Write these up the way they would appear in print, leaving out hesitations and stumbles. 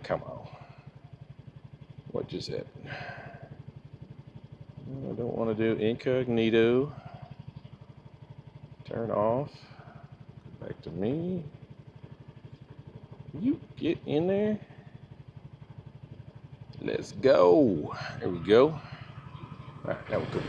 Come on. What just happened? I don't want to do incognito. Turn off. Back to me. You get in there. Let's go. There we go. All right, now we're good.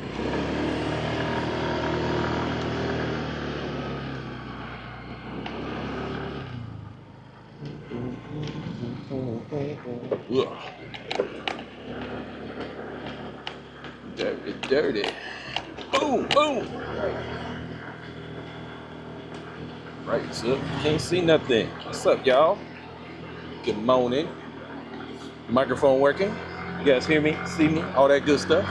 Dirty, dirty. Boom, boom. Right, so can't see nothing. What's up, y'all? Good morning. Microphone working? You guys hear me? See me? All that good stuff?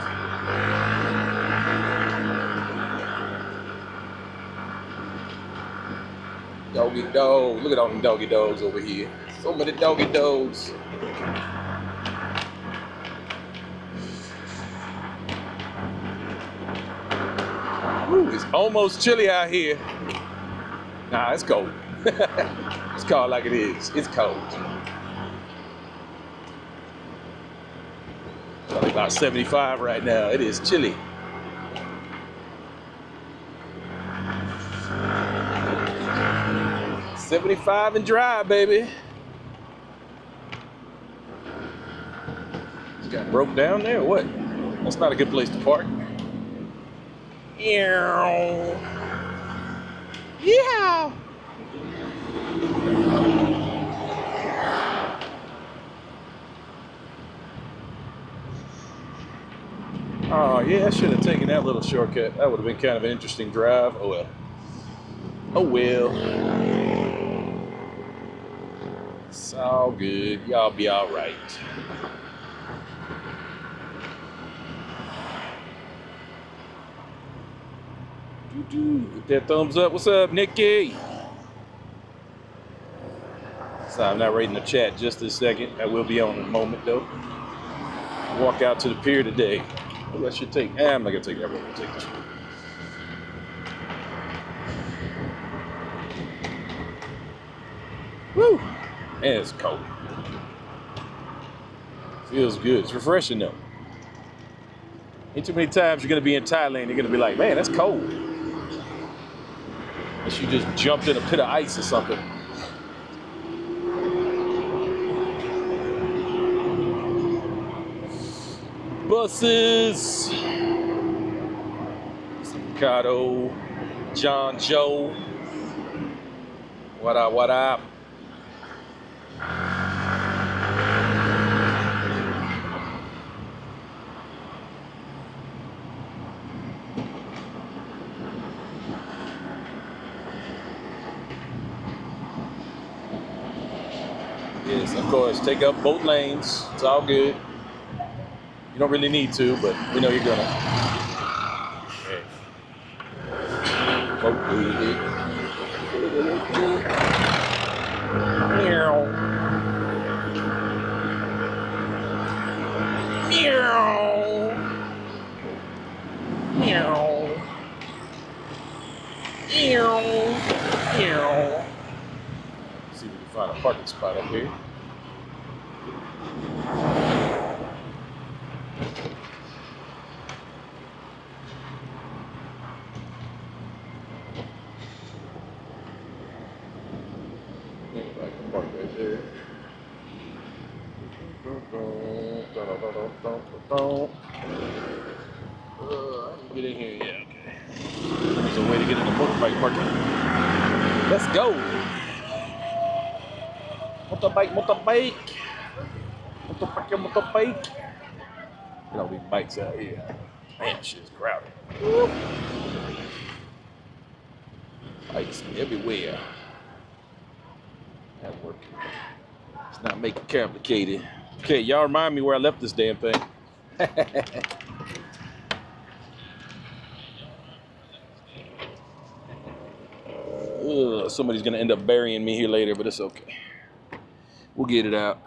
Doggy dog. Look at all them doggy dogs over here. So many doggy dogs. Woo, it's almost chilly out here. Nah, it's cold. It's cold like it is. It's cold. Probably about 75 right now. It is chilly. $75 and dry, baby. It's got broke down there or what? That's not a good place to park. Yeah. Oh, yeah, I should have taken that little shortcut. That would have been kind of an interesting drive. Oh, well. Oh, well. It's all good. Y'all be all right. Get that thumbs up. What's up, Nikki? So I'm not reading the chat just a second. I will be on in a moment, though. Walk out to the pier today. Maybe I should take. I'm not gonna take that. I'm gonna take this one. Woo! And it's cold. Feels good. It's refreshing though. Ain't too many times you're gonna be in Thailand. You're gonna be like, man, that's cold. Unless you just jumped in a pit of ice or something. Buses. Staccato. John Joe. What up, what up? Yes, of course, take up both lanes. It's all good. You don't really need to, but we know you're gonna. Okay. Meow. Meow. Meow. Meow. Meow. See if we can find a parking spot up here. I can park right there. I can get in here, yeah, okay. There's a way to get in the motorbike parking. Let's go. Motorbike, motorbike. Motorbike, motorbike. Look at all these bikes out here. Man, shit's crowded. Bikes everywhere. That work. Let's not make it complicated. Okay, y'all remind me where I left this damn thing. Somebody's gonna end up burying me here later, but it's okay. We'll get it out.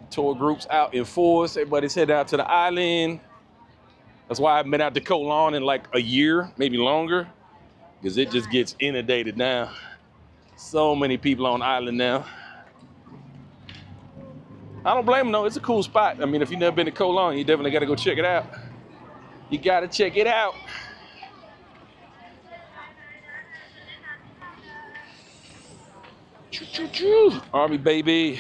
Tour groups out in force. Everybody's headed out to the island. That's why I haven't been out to Koh Long in like a year, maybe longer, because it just gets inundated now. So many people on the island now. I don't blame them though. It's a cool spot. I mean, if you've never been to Koh Long, you definitely got to go check it out. You got to check it out. Choo, choo, choo. Army baby.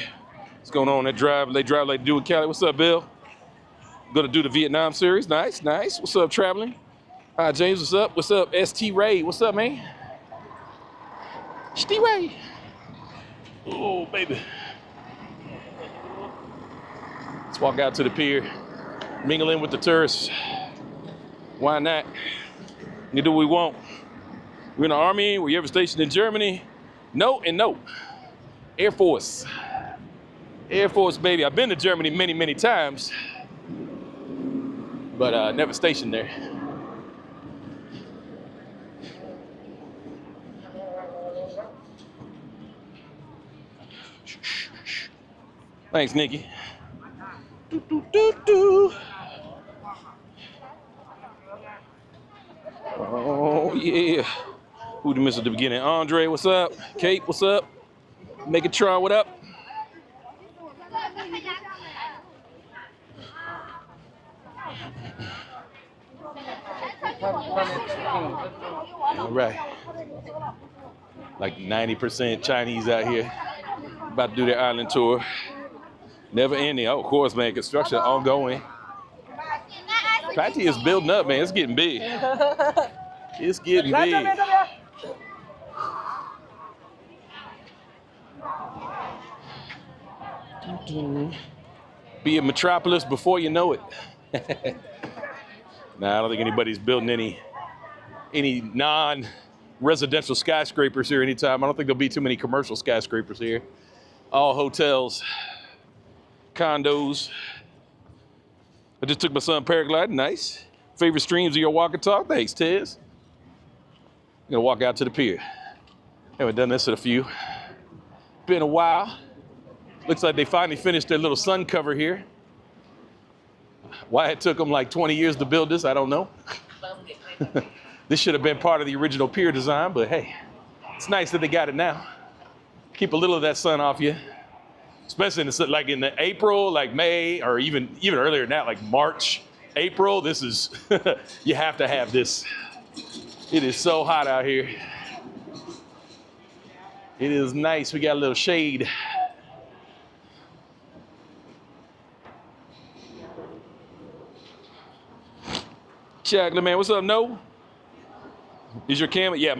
What's going on? They drive like they do in Cali. What's up, Bill? Gonna do the Vietnam series. Nice, nice. What's up, traveling? Hi, James. What's up? What's up, ST Ray? What's up, man? ST Ray. Oh, baby. Let's walk out to the pier, mingle in with the tourists. Why not? We do what we want. We're in the Army. Were you ever stationed in Germany? No and no. Air Force. Air Force, baby. I've been to Germany many, many times, but never stationed there. Thanks, Nikki. Do, do, do, do. Oh, yeah. Who'd you miss at the beginning? Andre, what's up? Kate, what's up? Megatron, what up? All right. Like 90% Chinese out here. About to do their island tour. Never ending. Oh, of course, man. Construction ongoing. Pattaya is building up, man. It's getting big. It's getting big. Be a metropolis before you know it. Nah, I don't think anybody's building any non-residential skyscrapers here anytime. I don't think there'll be too many commercial skyscrapers here. All hotels, condos. I just took my son paragliding. Nice. Favorite streams of your walk and talk? Thanks, Tez. I'm gonna walk out to the pier. Haven't done this in a few. Been a while. Looks like they finally finished their little sun cover here. Why it took them like 20 years to build this, I don't know. This should have been part of the original pier design, but hey, it's nice that they got it now. Keep a little of that sun off you, especially in the April, like May, or even earlier than that, like March, April. This is, you have to have this. It is so hot out here. It is nice. We got a little shade. Chocolate man, what's up, No? Is your camera? Yeah,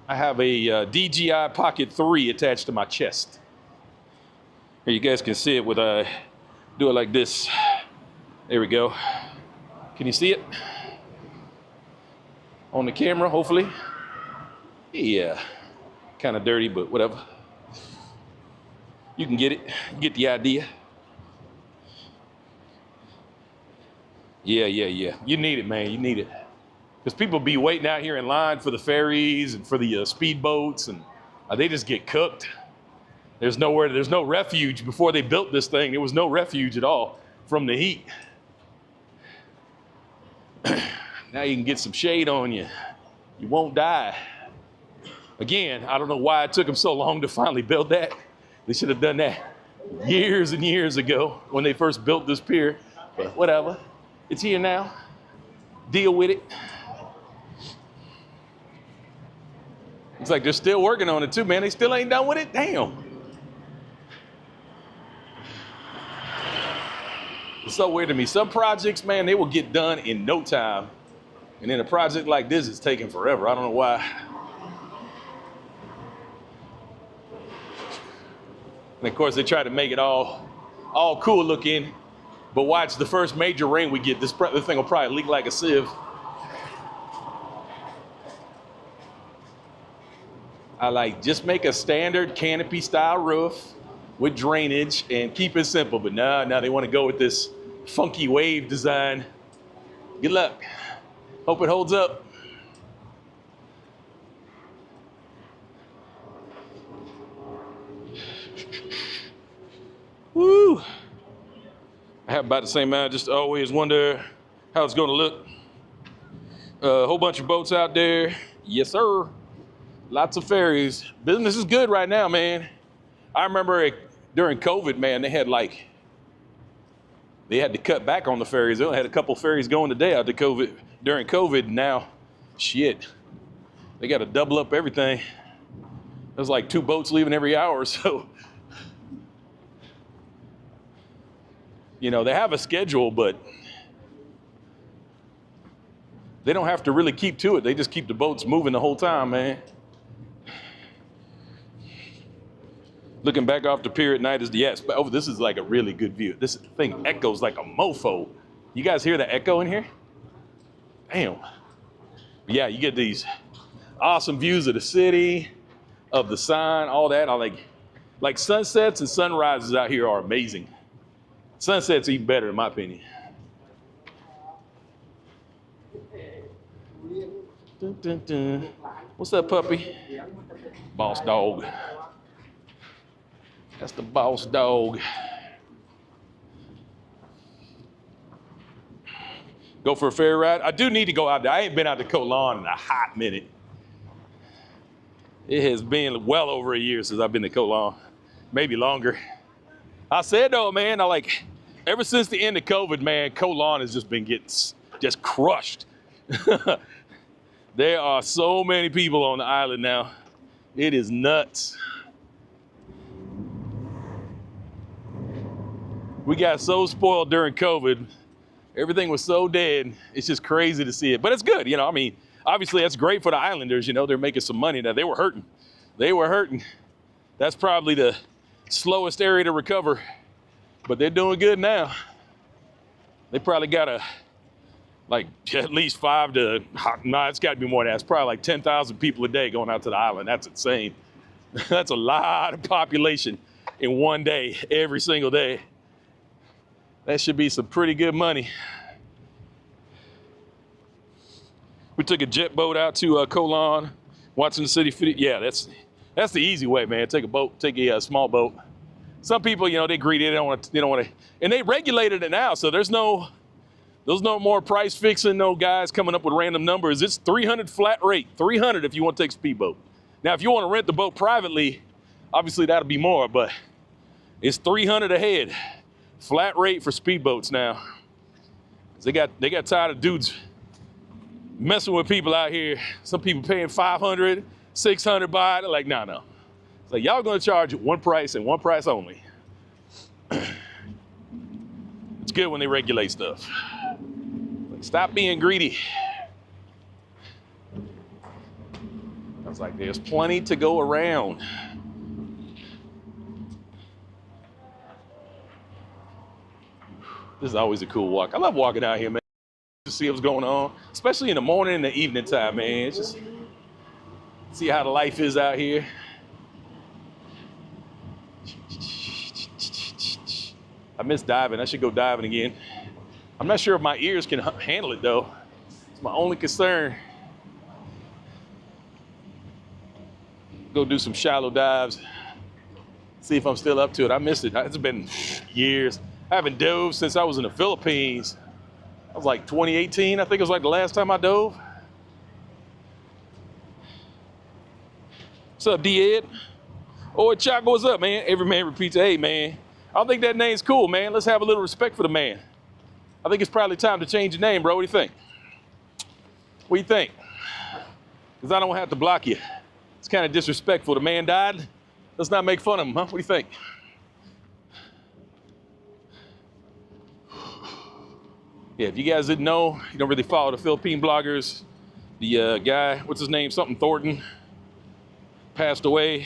I have a DJI Pocket 3 attached to my chest. Here, you guys can see it with do it like this. There we go. Can you see it? On the camera, hopefully. Yeah, kind of dirty, but whatever. You can get it, you get the idea. Yeah. You need it, man, you need it. Because people be waiting out here in line for the ferries and for the speedboats, and they just get cooked. There's no refuge. Before they built this thing, there was no refuge at all from the heat. Now you can get some shade on you. You won't die. Again, I don't know why it took them so long to finally build that. They should have done that years and years ago when they first built this pier, but whatever. It's here now. Deal with it. It's like they're still working on it too, man. They still ain't done with it. Damn. It's so weird to me. Some projects, man, they will get done in no time. And then a project like this is taking forever. I don't know why. And of course, they try to make it all cool looking. But watch, the first major rain we get, this thing will probably leak like a sieve. Just make a standard canopy style roof with drainage and keep it simple. But now they want to go with this funky wave design. Good luck. Hope it holds up. Woo! I have about the same amount. Just always wonder how it's going to look. A whole bunch of boats out there. Yes, sir. Lots of ferries. Business is good right now, man. I remember during COVID, man, they had to cut back on the ferries. They only had a couple ferries going a day out to during COVID. Now, shit, they got to double up everything. There's like 2 boats leaving every hour. So, you know, they have a schedule, but they don't have to really keep to it. They just keep the boats moving the whole time, man. Looking back off the pier at night is but oh, this is like a really good view. This thing echoes like a mofo. You guys hear the echo in here? Damn. Yeah, you get these awesome views of the city, of the sign, all that. I like sunsets and sunrises out here are amazing. Sunsets even better in my opinion. Dun, dun, dun. What's up, puppy? Boss dog. That's the boss dog. Go for a ferry ride? I do need to go out there. I ain't been out to Koh Lan in a hot minute. It has been well over a year since I've been to Koh Lan, maybe longer. I said though, man, ever since the end of COVID, man, Koh Lan has just been getting just crushed. There are so many people on the island now. It is nuts. We got so spoiled during COVID. Everything was so dead. It's just crazy to see it, but it's good. You know, I mean, obviously that's great for the islanders. You know, they're making some money now. They were hurting. They were hurting. That's probably the slowest area to recover, but they're doing good now. They probably got at least it's got to be more than that. It's probably like 10,000 people a day going out to the island. That's insane. That's a lot of population in one day, every single day. That should be some pretty good money. We took a jet boat out to Koh Lan, watching the city. Yeah, that's the easy way, man. Take a small boat. Some people, you know, they greedy. They don't want to, and they regulated it now, so there's no more price fixing. No guys coming up with random numbers. It's $300 flat rate. $300 if you want to take a speedboat. Now, if you want to rent the boat privately, obviously that'll be more, but it's $300 a head. Flat rate for speedboats now. They got tired of dudes messing with people out here. Some people paying $500, $600 by it. They're like, no. It's like, y'all gonna charge one price and one price only. It's good when they regulate stuff. Like, stop being greedy. I was like, there's plenty to go around. This is always a cool walk. I love walking out here, man. To see what's going on, especially in the morning and the evening time, man. It's just see how the life is out here. I miss diving. I should go diving again. I'm not sure if my ears can handle it though. It's my only concern. Go do some shallow dives. See if I'm still up to it. I missed it. It's been years. I haven't dove since I was in the Philippines. I was like 2018, I think it was like the last time I dove. What's up, D-Ed? Oh, Chaco, what's up, man? Every man repeats, hey, man. I don't think that name's cool, man. Let's have a little respect for the man. I think it's probably time to change the name, bro. What do you think? What do you think? Because I don't have to block you. It's kind of disrespectful. The man died. Let's not make fun of him, huh? What do you think? Yeah, if you guys didn't know, you don't really follow the Philippine bloggers. The guy, what's his name? Something Thornton, passed away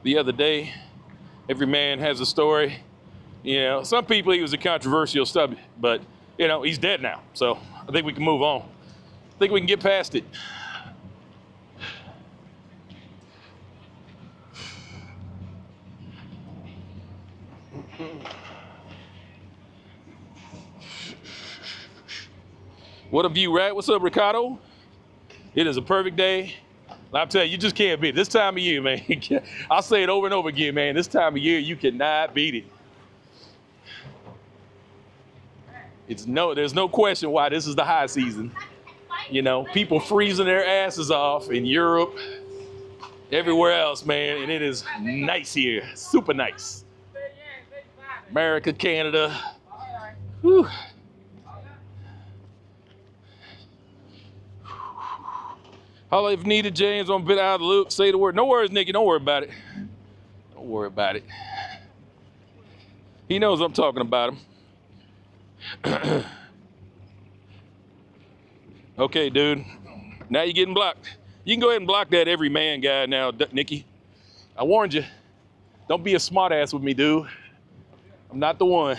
the other day. Every man has a story. You know, some people he was a controversial subject, but you know, he's dead now. So I think we can move on. I think we can get past it. What a view, right? What's up, Ricardo? It is a perfect day I'm telling you, you just can't beat it. This time of year, man. I'll say it over and over again, man. This time of year, you cannot beat it. There's no question why this is the high season. You know, people freezing their asses off in Europe, everywhere else, man, and it is nice here, super nice. America, Canada. Whew. Holla if needed, James, on a bit out of the loop, say the word. No worries, Nikki, don't worry about it. Don't worry about it. He knows I'm talking about him. Okay, dude, now you're getting blocked. You can go ahead and block that every man guy now, Nikki. I warned you. Don't be a smart ass with me, dude. I'm not the one.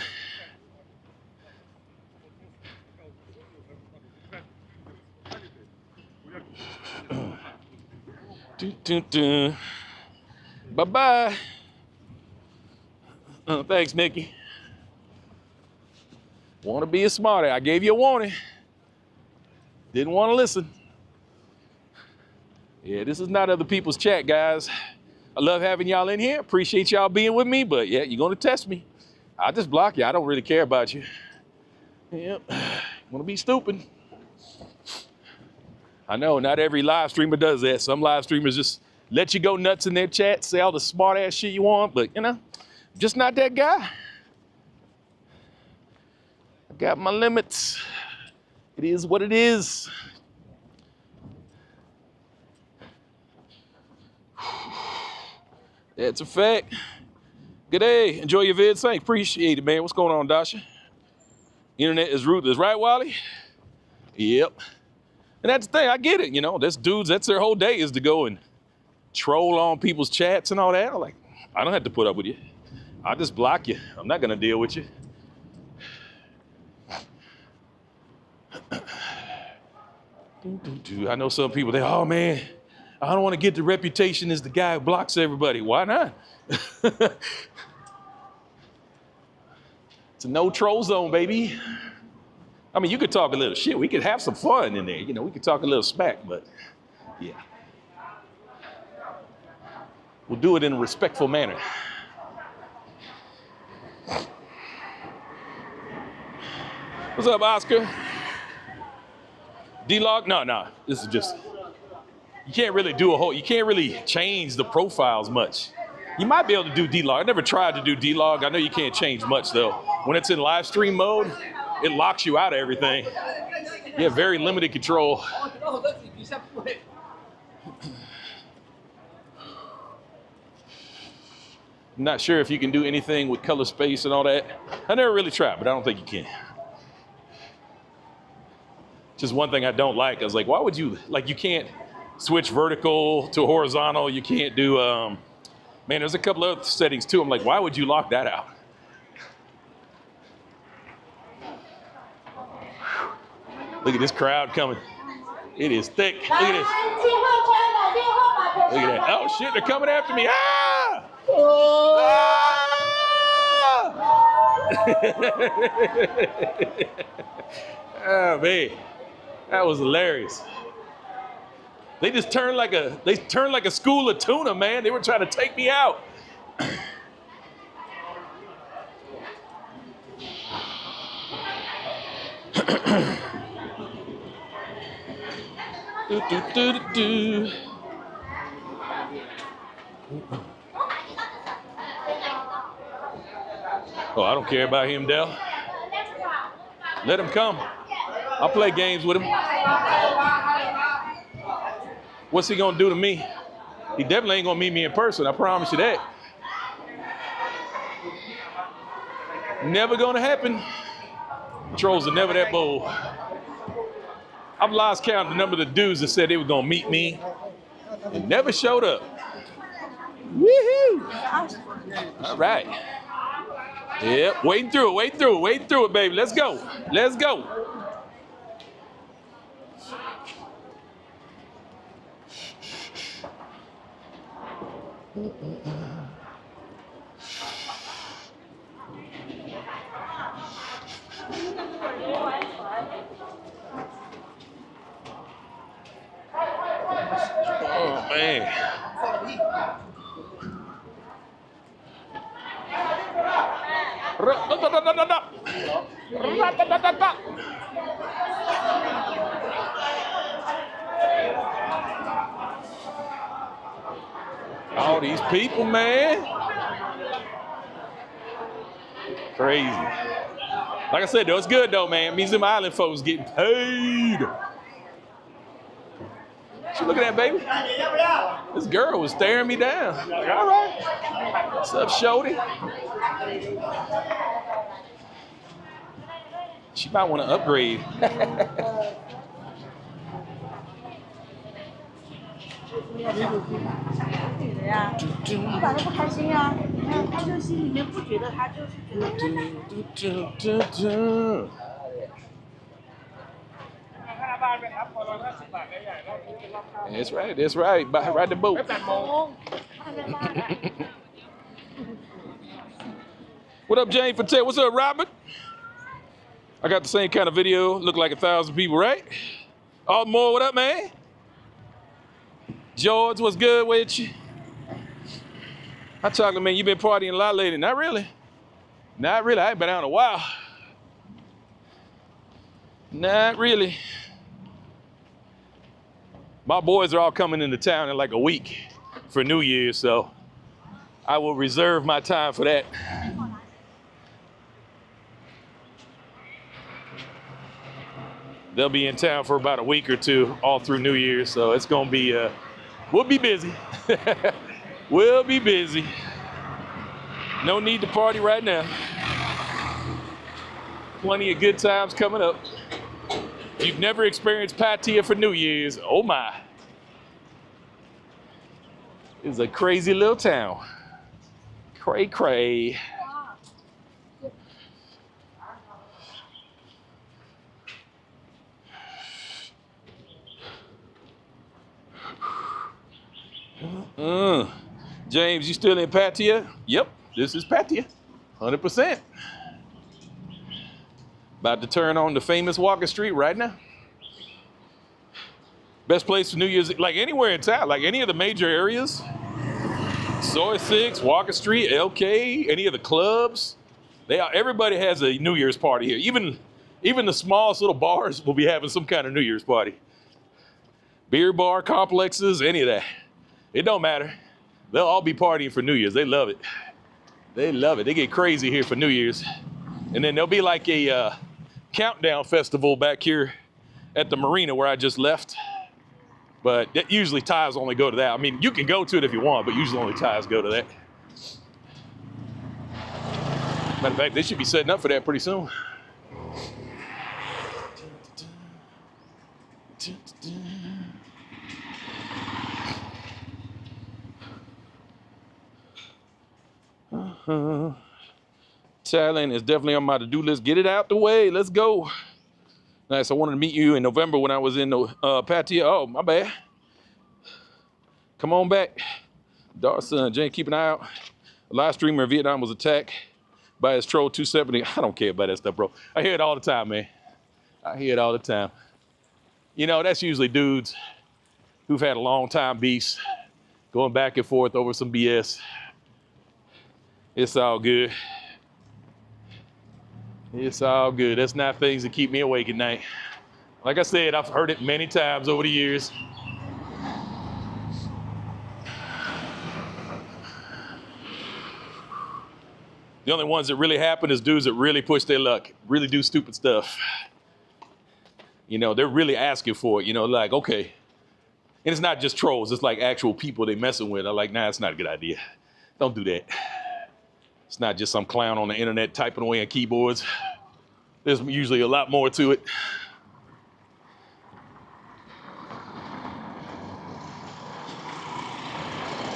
Bye-bye. Thanks, Nikki. Want to be a smart ass. I gave you a warning. Didn't want to listen. Yeah, this is not other people's chat, guys. I love having y'all in here. Appreciate y'all being with me, but yeah, you're going to test me. I'll just block you. I don't really care about you. Yep. Want to be stupid. I know not every live streamer does that. Some live streamers just let you go nuts in their chat, say all the smart ass shit you want, but you know, just not that guy. I got my limits. It is what it is. That's a fact. Good day. Enjoy your vid. Thanks. Appreciate it, man. What's going on, Dasha? Internet is ruthless, right, Wally? Yep. And that's the thing. I get it. You know, that's dudes. That's their whole day is to go and troll on people's chats and all that. I'm like, I don't have to put up with you. I'll just block you. I'm not going to deal with you. I know some people, oh man, I don't want to get the reputation as the guy who blocks everybody. Why not? It's a no troll zone, baby. I mean, you could talk a little shit. We could have some fun in there. You know, we could talk a little smack, but yeah. We'll do it in a respectful manner. What's up, Oscar? D-Log? No. This is just, you can't really do you can't really change the profiles much. You might be able to do D-Log. I never tried to do D-Log. I know you can't change much though. When it's in live stream mode, it locks you out of everything. You have very limited control. I'm not sure if you can do anything with color space and all that. I never really tried, but I don't think you can. Just one thing I don't like. I was like, why would you, like, you can't switch vertical to horizontal. You can't do, man, there's a couple other settings too. I'm like, why would you lock that out? Look at this crowd coming. It is thick. Look at this. Look at that. Oh shit, they're coming after me. Ah! Oh man, that was hilarious. They just turned like a school of tuna, man. They were trying to take me out. Oh, I don't care about him, Dell. Let him come. I'll play games with him. What's he gonna do to me? He definitely ain't gonna meet me in person, I promise you that. Never gonna happen. Trolls are never that bold. I've lost count of the number of the dudes that said they were gonna meet me and never showed up. Woohoo! All right. Yep, wade through it, baby. Let's go. Let's go. All these people, man. Crazy. Like I said, though, it's good, though, man. It means them island folks getting paid. What you looking at, baby? This girl was staring me down. Like, all right. What's up, shorty? She might want to upgrade. 女的呀，一点都不开心呀。你看，他就心里面不觉得，他就是觉得。That's right. That's right. Ride the boat. What up, Jane Pattaya? What's up, Robert? I got the same kind of video. Look like 1,000 people, right? All more. What up, man? George, what's good with you? Hi, Chocolate Man. You been partying a lot lately? Not really. Not really. I ain't been out in a while. Not really. My boys are all coming into town in like a week for New Year's, so I will reserve my time for that. They'll be in town for about a week or two all through New Year's, so it's gonna be, we'll be busy. We'll be busy. No need to party right now. Plenty of good times coming up. If you've never experienced Pattaya for New Year's, oh my. It's a crazy little town. Cray cray. James, you still in Pattaya? Yep, this is Pattaya, 100%. About to turn on the famous Walker Street right now. Best place for New Year's, like anywhere in town, like any of the major areas. Soy 6, Walker Street, LK, any of the clubs. Everybody has a New Year's party here. Even the smallest little bars will be having some kind of New Year's party. Beer bar complexes, any of that. It don't matter. They'll all be partying for New Year's. They love it. They love it. They get crazy here for New Year's. And then there'll be like a countdown festival back here at the marina where I just left. But that usually ties only go to that. I mean, you can go to it if you want, but usually only ties go to that. Matter of fact, they should be setting up for that pretty soon. Thailand is definitely on my to-do list. Get it out the way. Let's go. Nice. I wanted to meet you in November when I was in Pattaya. Oh, my bad. Come on back. Darson, Jane, keep an eye out. A live streamer in Vietnam was attacked by his troll 270. I don't care about that stuff, bro. I hear it all the time, man. I hear it all the time. You know, that's usually dudes who've had a long time beefs, going back and forth over some BS. It's all good. It's all good. That's not things that keep me awake at night. Like I said, I've heard it many times over the years. The only ones that really happen is dudes that really push their luck, really do stupid stuff. You know, they're really asking for it, you know, like, okay. And it's not just trolls, it's like actual people they messing with. I'm like, nah, it's not a good idea. Don't do that. It's not just some clown on the internet typing away on keyboards. There's usually a lot more to it.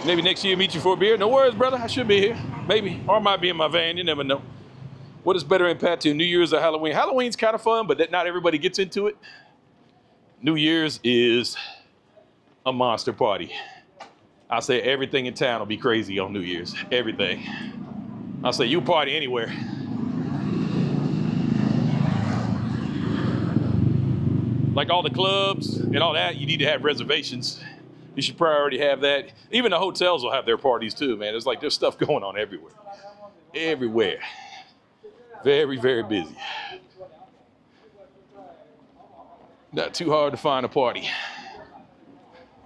Maybe next year meet you for a beer. No worries, brother. I should be here. Maybe. Or I might be in my van. You never know. What is better in Pattaya, New Year's or Halloween? Halloween's kind of fun, but not everybody gets into it. New Year's is a monster party. I say everything in town will be crazy on New Year's. Everything. I say you party anywhere. Like all the clubs and all that, you need to have reservations. You should probably already have that. Even the hotels will have their parties too, man. It's like there's stuff going on everywhere. Everywhere. Very, very busy. Not too hard to find a party.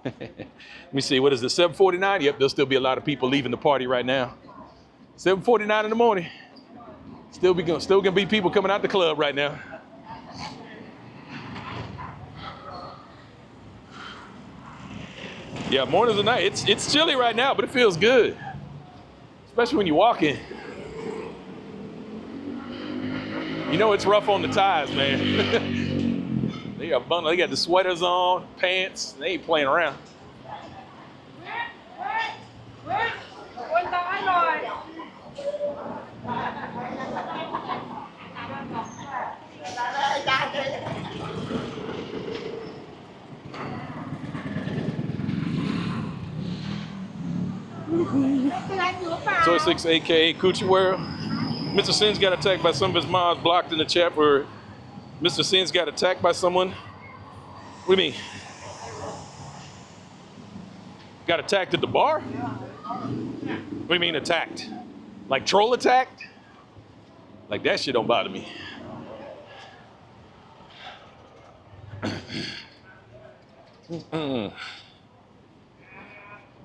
Let me see, what is it, 7:49? Yep, there'll still be a lot of people leaving the party right now. 7:49 in the morning. Still gonna be people coming out the club right now. Yeah, mornings and night. It's chilly right now, but it feels good. Especially when you walk in. You know it's rough on the thighs, man. They got the sweaters on, pants, they ain't playing around. Soy 6 aka Coochie World. Mr. Sins got attacked by some of his mods, blocked in the chat for Mr. Sins got attacked by someone. What do you mean? Got attacked at the bar? What do you mean attacked? Like troll attacked? Like that shit don't bother me.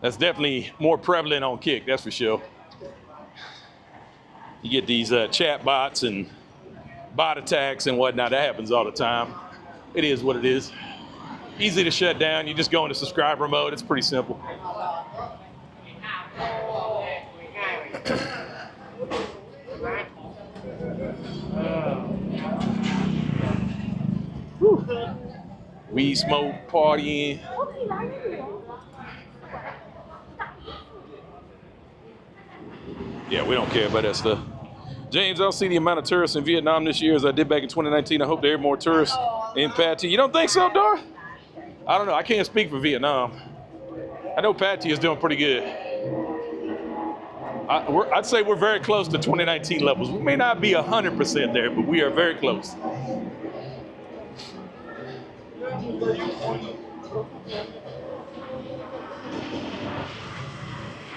That's definitely more prevalent on Kick, that's for sure. You get these chat bots and bot attacks and whatnot. That happens all the time. It is what it is. Easy to shut down. You just go into subscriber mode. It's pretty simple. Weed smoke, partying. Yeah, we don't care about that stuff. James, I'll see the amount of tourists in Vietnam this year as I did back in 2019. I hope there are more tourists in Pattaya. You don't think so, Dar? I don't know. I can't speak for Vietnam. I know Pattaya is doing pretty good. I'd say we're very close to 2019 levels. We may not be 100% there, but we are very close.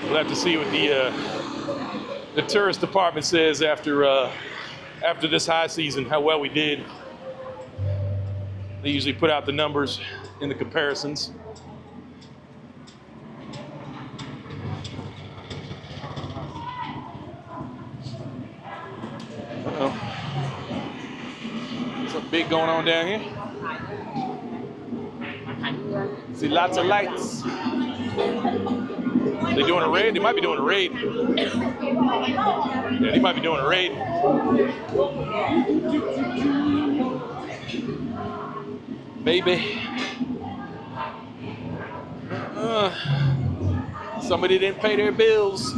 We'll have to see what the tourist department says after this high season, how well we did. They usually put out the numbers in the comparisons. Uh-oh. Something big going on down here. See lots of lights. They doing a raid? They might be doing a raid. Yeah, they might be doing a raid. Maybe. Somebody didn't pay their bills.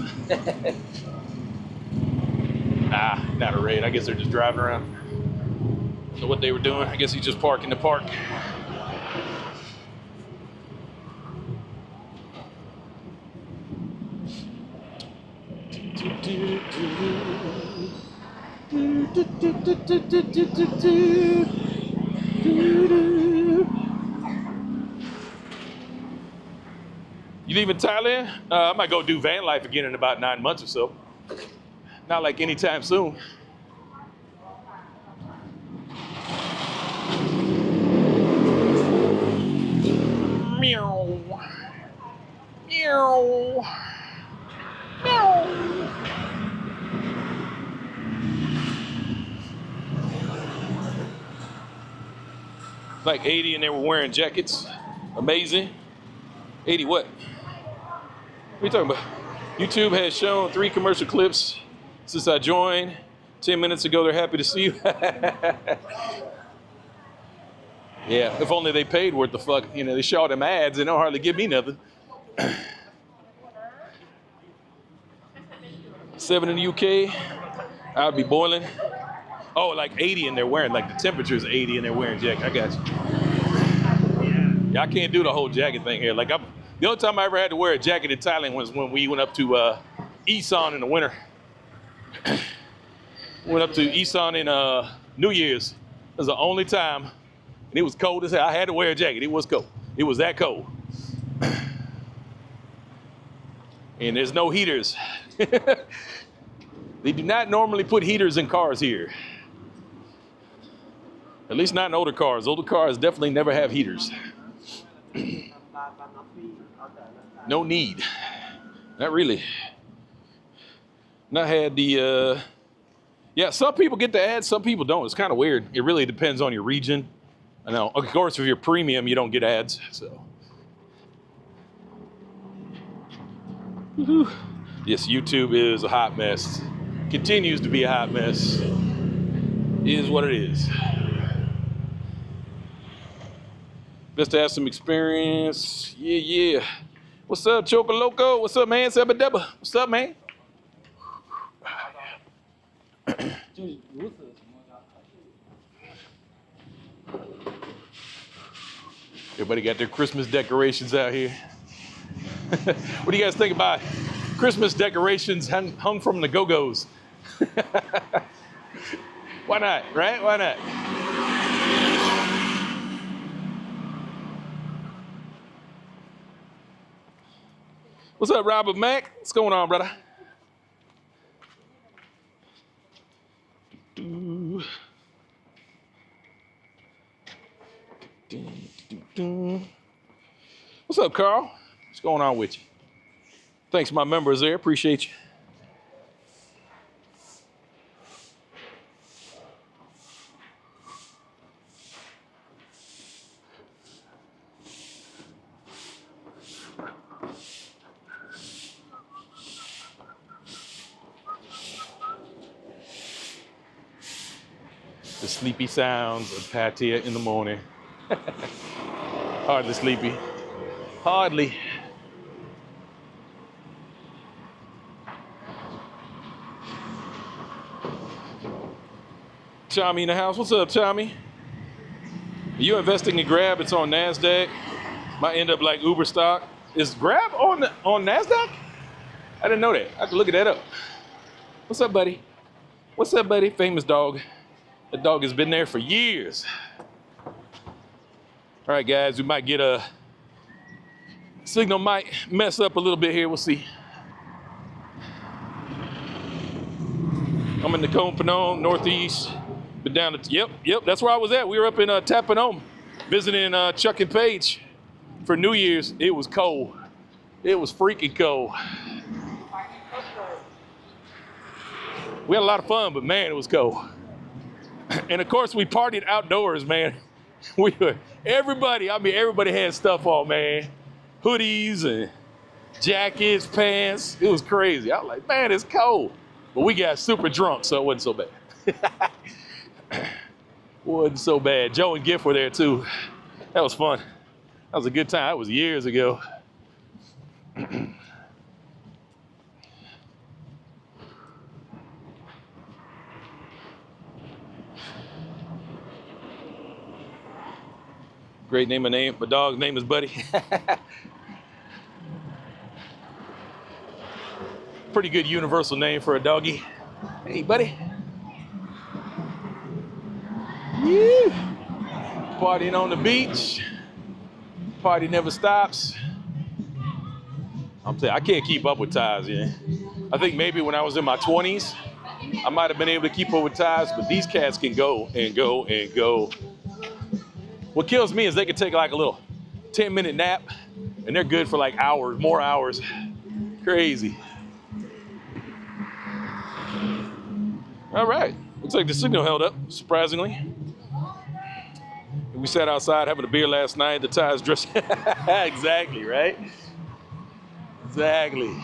Nah, not a raid. I guess they're just driving around. So what they were doing, I guess he's just parking the park. You leaving Thailand? I might go do van life again in about 9 months or so. Not like anytime soon. Meow. Meow. Meow. Like 80 and they were wearing jackets. Amazing. 80 what? What are you talking about? YouTube has shown 3 commercial clips since I joined. 10 minutes ago, they're happy to see you. Yeah, if only they paid worth the fuck. You know, they show them ads, they don't hardly give me nothing. 7 in the UK, I'd be boiling. Oh, like 80 and they're wearing, like the temperature is 80 and they're wearing jacket. I got you. Yeah, I can't do the whole jacket thing here. Like the only time I ever had to wear a jacket in Thailand was when we went up to Isan in the winter. Went up to Isan in New Year's. It was the only time. And it was cold as hell. I had to wear a jacket. It was cold. It was that cold. And there's no heaters. They do not normally put heaters in cars here. At least not in older cars. Older cars definitely never have heaters. No need. Not really. Not had the, yeah, some people get the ads, some people don't. It's kind of weird. It really depends on your region. I know, of course, if you're premium, you don't get ads, so. Woo-hoo. Yes, YouTube is a hot mess. Continues to be a hot mess. Is what it is. Best to have some experience. Yeah. What's up, Choco Loco? What's up, man? Sebba Debba. What's up, man? Everybody got their Christmas decorations out here. What do you guys think about Christmas decorations hung from the Go-Go's? Why not, right? Why not? What's up, Robert Mack? What's going on, brother? What's up, Carl? What's going on with you? Thanks, my members there. Appreciate you. The sleepy sounds of Pattaya in the morning. Hardly sleepy. Hardly. Tommy in the house. What's up, Tommy? Are you investing in Grab? It's on NASDAQ. Might end up like Uber stock. Is Grab on NASDAQ? I didn't know that. I have to look that up. What's up, buddy? What's up, buddy? Famous dog. That dog has been there for years. All right, guys, we might get a signal might mess up a little bit here. We'll see. I'm in the Nakhon Phanom, Northeast. Been down to, yep, that's where I was at. We were up in Tapanom, visiting Chuck and Paige for New Year's. It was cold. It was freaking cold. We had a lot of fun, but man, it was cold. And of course, we partied outdoors, man. Everybody had stuff on, man. Hoodies and jackets, pants. It was crazy. I was like, man, it's cold. But we got super drunk, so it wasn't so bad. Wasn't so bad. Joe and Giff were there too. That was fun. That was a good time. That was years ago. Great name of name. My dog's name is Buddy. Pretty good universal name for a doggy. Hey, Buddy. Yeah. Partying on the beach. Party never stops. I'm telling you, I can't keep up with ties, yeah. I think maybe when I was in my 20s, I might have been able to keep up with ties, but these cats can go and go and go. What kills me is they can take like a little 10-minute nap and they're good for like hours, more hours. Crazy. All right, looks like the signal held up, surprisingly. We sat outside having a beer last night, the ties dressed. Exactly, right? Exactly.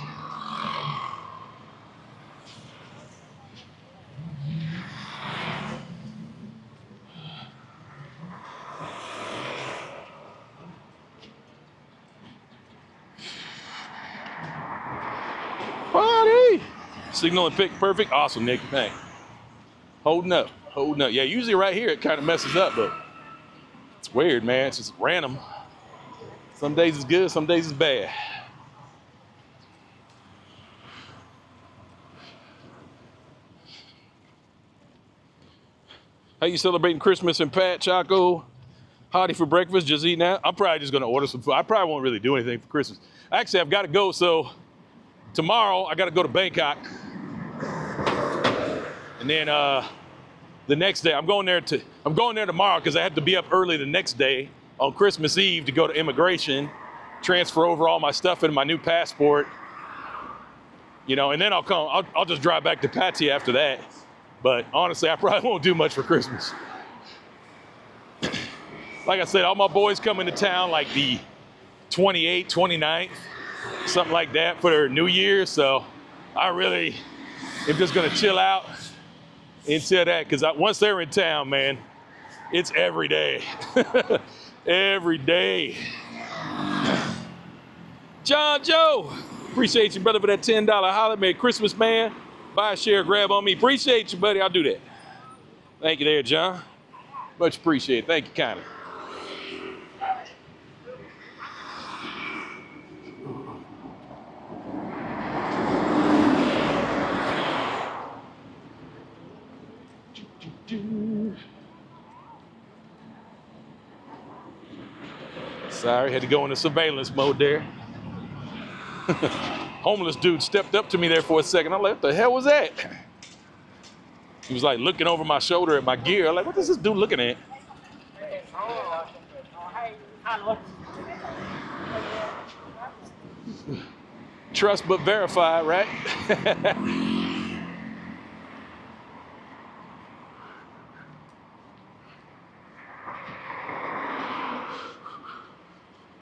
Party! Signal and pick perfect. Awesome, Nick. Hey. Holding up. Yeah, usually right here it kind of messes up, but it's weird, man. It's just random. Some days it's good, some days it's bad. How you celebrating Christmas in Pat, Chaco? Hottie for breakfast, just eating out? I'm probably just gonna order some food. I probably won't really do anything for Christmas. Actually, I've gotta go, so tomorrow I gotta go to Bangkok. And then the next day, I'm going there tomorrow because I have to be up early the next day on Christmas Eve to go to immigration, transfer over all my stuff in my new passport, you know, and then I'll just drive back to Pattaya after that. But honestly, I probably won't do much for Christmas. Like I said, all my boys come into town like the 28th, 29th, something like that for their New Year. So I really am just gonna chill out until that, because once they're in town, man, it's every day. Every day. John Joe, appreciate you, brother, for that $10 holler. Merry Christmas, man. Buy a share, grab on me. Appreciate you, buddy. I'll do that. Thank you there, John. Much appreciated. Thank you kindly. Sorry, had to go into surveillance mode there. Homeless dude stepped up to me there for a second. I'm like, what the hell was that? He was like looking over my shoulder at my gear. I'm like, what is this dude looking at? Trust but verify, right?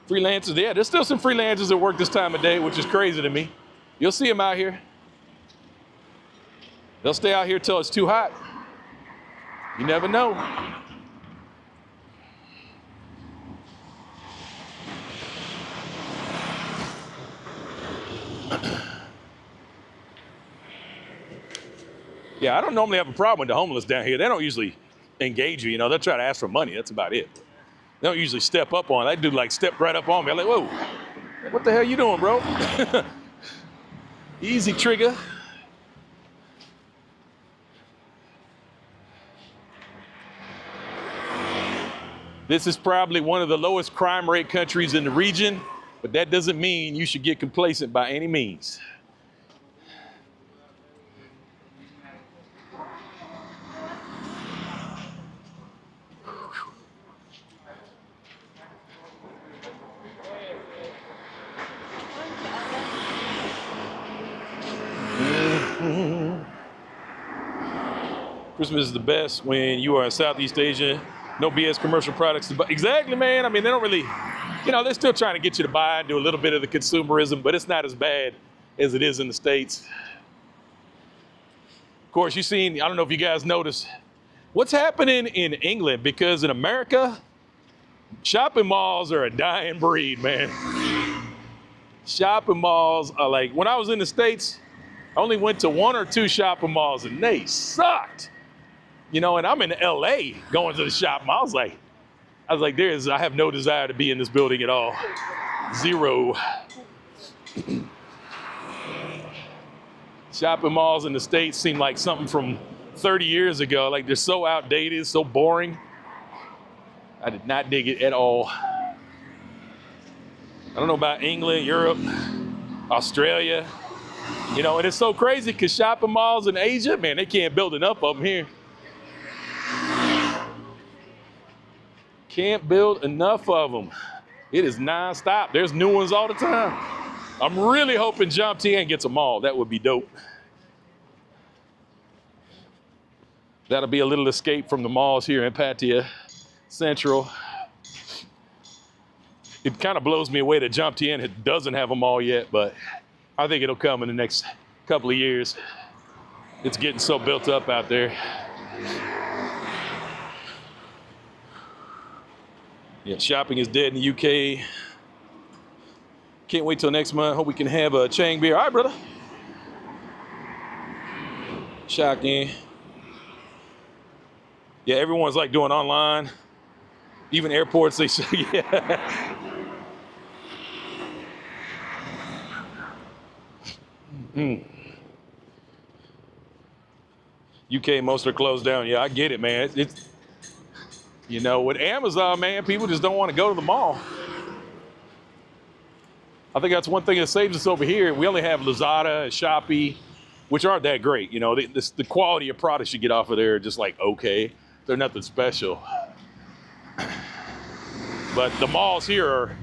Freelancers, yeah, there's still some freelancers that work this time of day, which is crazy to me. You'll see them out here. They'll stay out here till it's too hot. You never know. Yeah, I don't normally have a problem with the homeless down here. They don't usually engage you, you know, they'll try to ask for money, that's about it. They don't usually step up on it. That dude like stepped right up on me. I'm like, whoa, what the hell you doing, bro? Easy trigger. This is probably one of the lowest crime rate countries in the region, but that doesn't mean you should get complacent by any means. Christmas is the best when you are in Southeast Asia. No BS commercial products to buy. Exactly, man. I mean, they don't really, you know, they're still trying to get you to buy and do a little bit of the consumerism, but it's not as bad as it is in the States. Of course, you've seen, I don't know if you guys noticed, what's happening in England, because in America, shopping malls are a dying breed, man. Shopping malls are like, when I was in the States, I only went to 1 or 2 shopping malls and they sucked. You know, and I'm in LA going to the shop mall. I was like, I have no desire to be in this building at all. Zero. Shopping malls in the States seem like something from 30 years ago. Like they're so outdated, so boring. I did not dig it at all. I don't know about England, Europe, Australia. You know, and it's so crazy because shopping malls in Asia, man, they can't build enough of them here. Can't build enough of them. It is nonstop. There's new ones all the time. I'm really hoping Jomtien gets a mall. That would be dope. That'll be a little escape from the malls here in Pattaya Central. It kind of blows me away that Jomtien doesn't have a mall yet, but I think it'll come in the next couple of years. It's getting so built up out there. Yeah, shopping is dead in the UK. Can't wait till next month. Hope we can have a Chang beer. All right, brother. Shocking. Yeah, everyone's like doing online. Even airports, they say, yeah. UK, most are closed down. Yeah, I get it, man. It's you know, with Amazon, man, people just don't want to go to the mall. I think that's one thing that saves us over here. We only have Lazada and Shopee which aren't that great. You know, the quality of products you get off of there are just like okay. They're nothing special. But the malls here are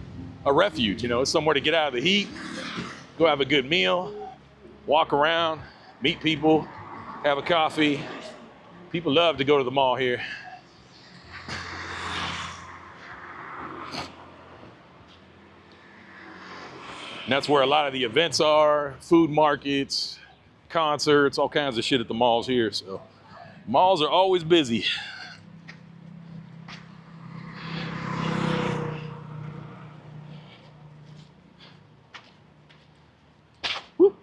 a refuge. You know, it's somewhere to get out of the heat, go have a good meal, walk around, meet people, have a coffee. People love to go to the mall here. And that's where a lot of the events are, food markets, concerts, all kinds of shit at the malls here. So malls are always busy. Whoop.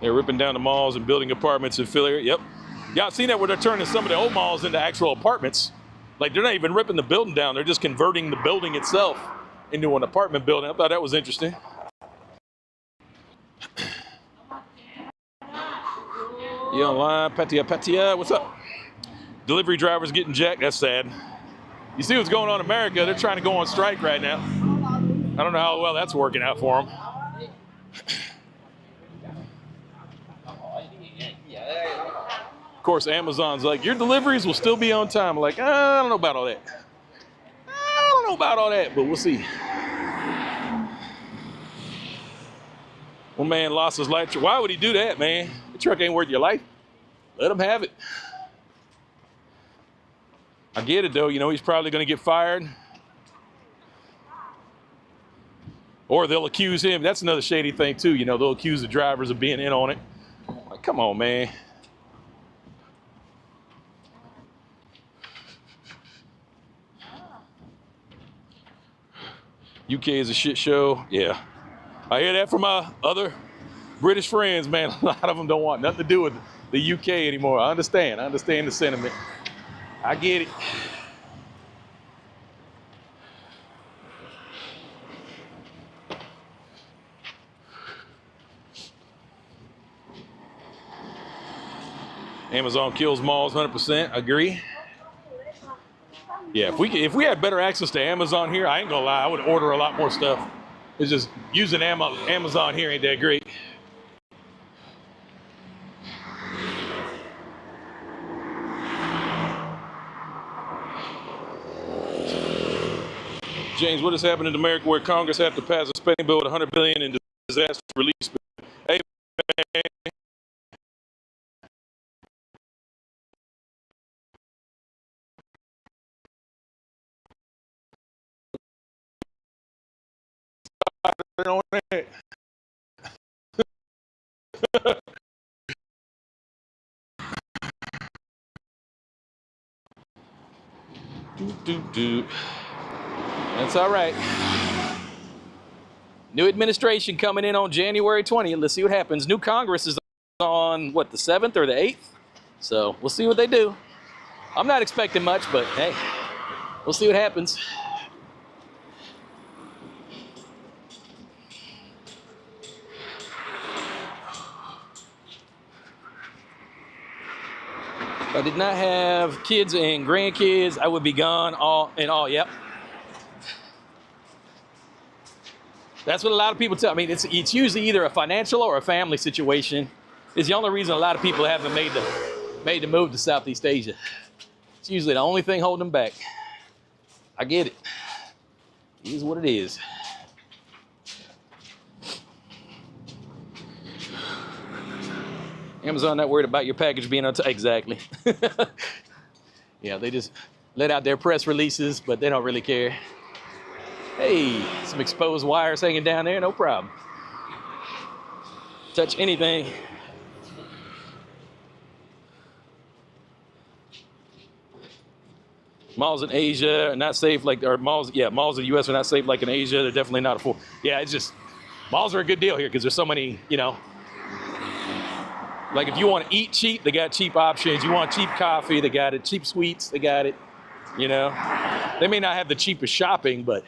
They're ripping down the malls and building apartments in Philly. Yep. Yeah, I've seen that where they're turning some of the old malls into actual apartments. Like they're not even ripping the building down. They're just converting the building itself into an apartment building. I thought that was interesting. You online, Pattaya, what's up? Delivery drivers getting jacked, that's sad. You see what's going on in America, they're trying to go on strike right now. I don't know how well that's working out for them. Of course, Amazon's like, your deliveries will still be on time. I'm like, I don't know about all that. I don't know about all that, but we'll see. One man lost his life. Why would he do that, man? The truck ain't worth your life. Let him have it. I get it, though. You know, he's probably going to get fired. Or they'll accuse him. That's another shady thing, too. You know, they'll accuse the drivers of being in on it. Like, come on, man. UK is a shit show. Yeah. I hear that from my other British friends, man. A lot of them don't want nothing to do with the UK anymore. I understand the sentiment. I get it. Amazon kills malls, 100%. Agree. Yeah, if we had better access to Amazon here, I ain't gonna lie, I would order a lot more stuff. It's just using Amazon here ain't that great. James, what has happened in America where Congress have to pass a spending bill with $100 billion in disaster relief? Hey, man. On it. That's all right. New administration coming in on January 20th. Let's see what happens. New Congress is on, what, the 7th or the 8th? So we'll see what they do. I'm not expecting much, but hey, we'll see what happens. If I did not have kids and grandkids, I would be gone all. Yep. That's what a lot of people tell. I mean, it's usually either a financial or a family situation. It's the only reason a lot of people haven't made the move to Southeast Asia. It's usually the only thing holding them back. I get it. It is what it is. Amazon not worried about your package being on time. Exactly. Yeah, they just let out their press releases, but they don't really care. Hey, some exposed wires hanging down there, no problem. Touch anything. Malls in Asia are not safe like, or malls in the US are not safe like in Asia. They're definitely not affordable. Yeah, it's just, malls are a good deal here because there's so many, you know. Like if you want to eat cheap, they got cheap options. You want cheap coffee, they got it. Cheap sweets, they got it. You know, they may not have the cheapest shopping, but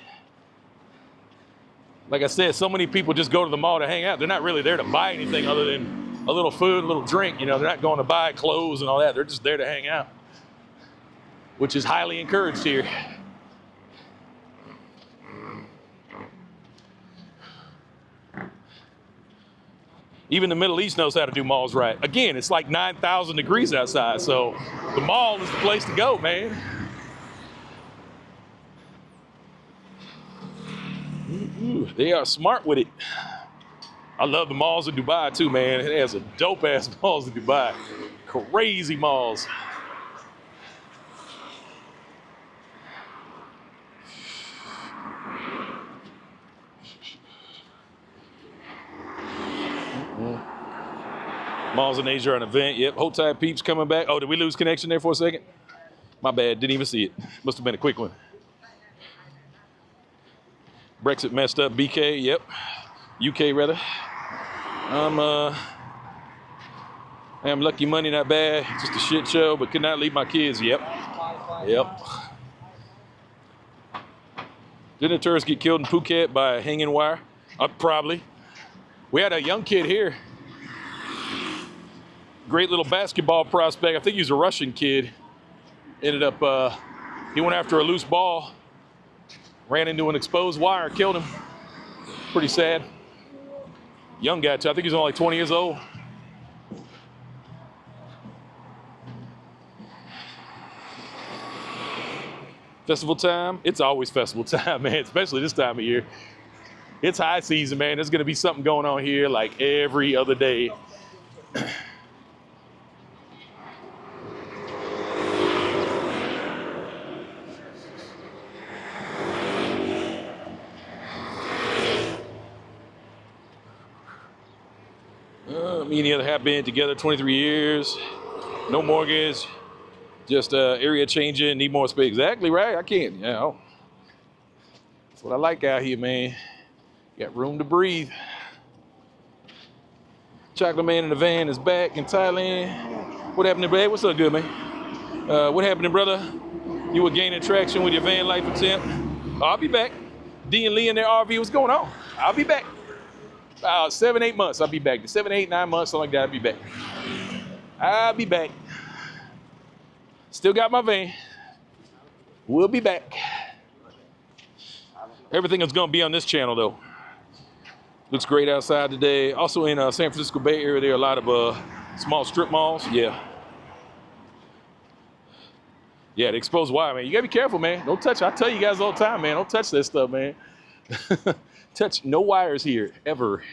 like I said, so many people just go to the mall to hang out. They're not really there to buy anything other than a little food, a little drink. You know, they're not going to buy clothes and all that. They're just there to hang out, which is highly encouraged here. Even the Middle East knows how to do malls right. Again, it's like 9,000 degrees outside, so the mall is the place to go, man. Ooh, they are smart with it. I love the malls in Dubai too, man. It has a dope ass malls in Dubai. Crazy malls. Malls in Asia are an event. Yep, Hold Tight Peeps coming back. Oh, did we lose connection there for a second? My bad, didn't even see it. Must have been a quick one. Brexit messed up, BK, yep. UK rather. I'm lucky money, not bad. Just a shit show, but could not leave my kids, yep. Yep. Didn't a tourist get killed in Phuket by a hanging wire? Probably. We had a young kid here. Great little basketball prospect. I think he was a Russian kid. Ended up, he went after a loose ball, ran into an exposed wire, killed him. Pretty sad. Young guy too. I think he's only like 20 years old. Festival time? It's always festival time, man, especially this time of year. It's high season, man. There's gonna be something going on here like every other day. Me and the other half been together 23 years. No mortgage. Just area changing, need more space. Exactly right, I can't, you know. That's what I like out here, man. Got room to breathe. Chocolate Man in the van is back in Thailand. What happened, babe? What's up, good, man? What happening, brother? You were gaining traction with your van life attempt. Oh, I'll be back. D and Lee in their RV, what's going on? I'll be back. 7, 8 months, I'll be back. 7, 8, 9 months, something like that, I'll be back. I'll be back. Still got my van. We'll be back. Everything is gonna be on this channel though. Looks great outside today. Also in San Francisco Bay Area, there are a lot of small strip malls. Yeah. Yeah, the exposed wire, man. You gotta be careful, man. Don't touch it. I tell you guys all the time, man. Don't touch that stuff, man. Touch no wires here, ever.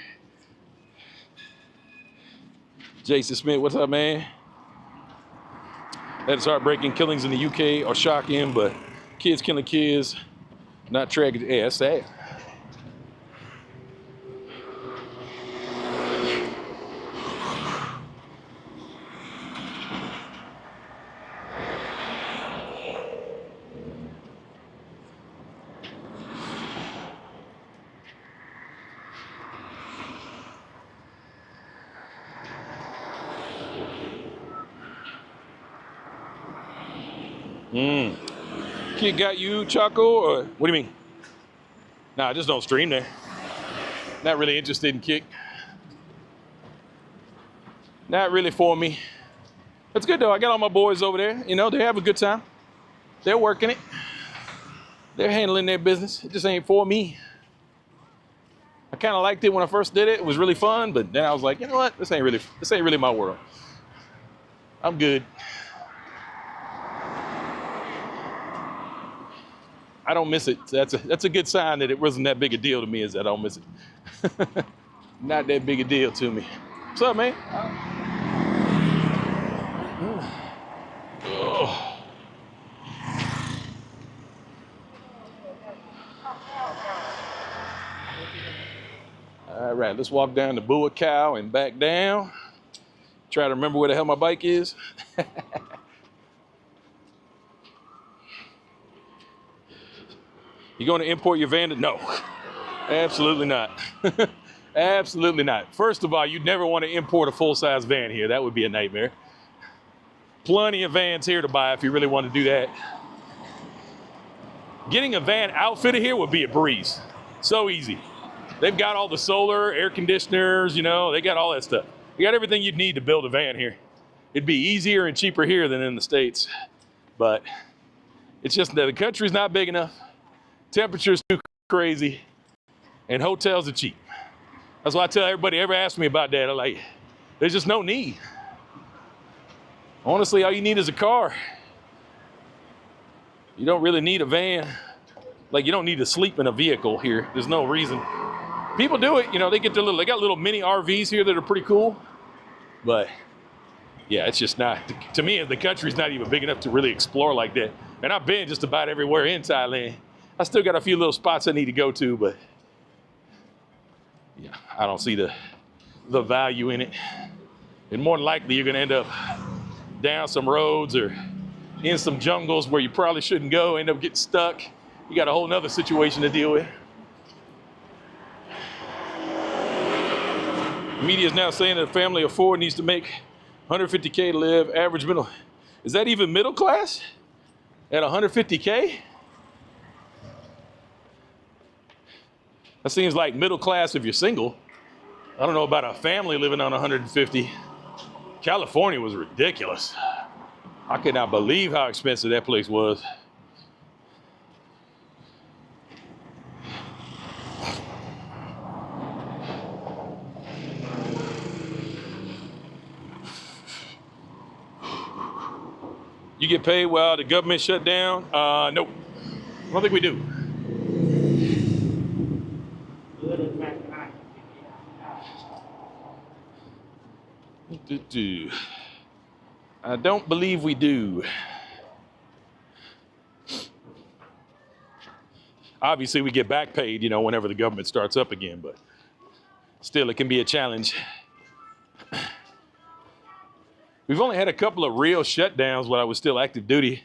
Jason Smith, what's up, man? That is heartbreaking. Killings in the UK are shocking, but kids killing kids, not tragic. Yeah, that's sad. Kid got you, Choco, or what do you mean? Nah, I just don't stream there. Not really interested in Kick. Not really for me. That's good though. I got all my boys over there. You know, they have a good time. They're working it. They're handling their business. It just ain't for me. I kind of liked it when I first did it. It was really fun, but then I was like, you know what? This ain't really my world. I'm good. I don't miss it. That's a good sign that it wasn't that big a deal to me, is that I don't miss it. Not that big a deal to me. What's up, man? Oh. All right, let's walk down to Bua Cow and back down. Try to remember where the hell my bike is. You going to import your van? No, absolutely not. Absolutely not. First of all, you'd never want to import a full-size van here. That would be a nightmare. Plenty of vans here to buy if you really want to do that. Getting a van outfitted here would be a breeze. So easy. They've got all the solar, air conditioners, you know, they got all that stuff. You got everything you'd need to build a van here. It'd be easier and cheaper here than in the States. But it's just that the country's not big enough. Temperature's too crazy, and hotels are cheap. That's why I tell everybody, ever ask me about that, I'm like, there's just no need. Honestly, all you need is a car. You don't really need a van. Like, you don't need to sleep in a vehicle here. There's no reason. People do it, you know, they got little mini RVs here that are pretty cool. But yeah, it's just not, to me, the country's not even big enough to really explore like that. And I've been just about everywhere in Thailand. I still got a few little spots I need to go to, but yeah, I don't see the value in it. And more than likely, you're gonna end up down some roads or in some jungles where you probably shouldn't go, end up getting stuck. You got a whole nother situation to deal with. The media is now saying that a family of 4 needs to make 150K to live, average middle. Is that even middle class at 150K? That seems like middle class if you're single. I don't know about a family living on 150. California was ridiculous. I could not believe how expensive that place was. You get paid while the government shut down? Nope. I don't think we do. I don't believe we do. Obviously, we get back paid, you know, whenever the government starts up again, but still, it can be a challenge. We've only had a couple of real shutdowns when I was still active duty,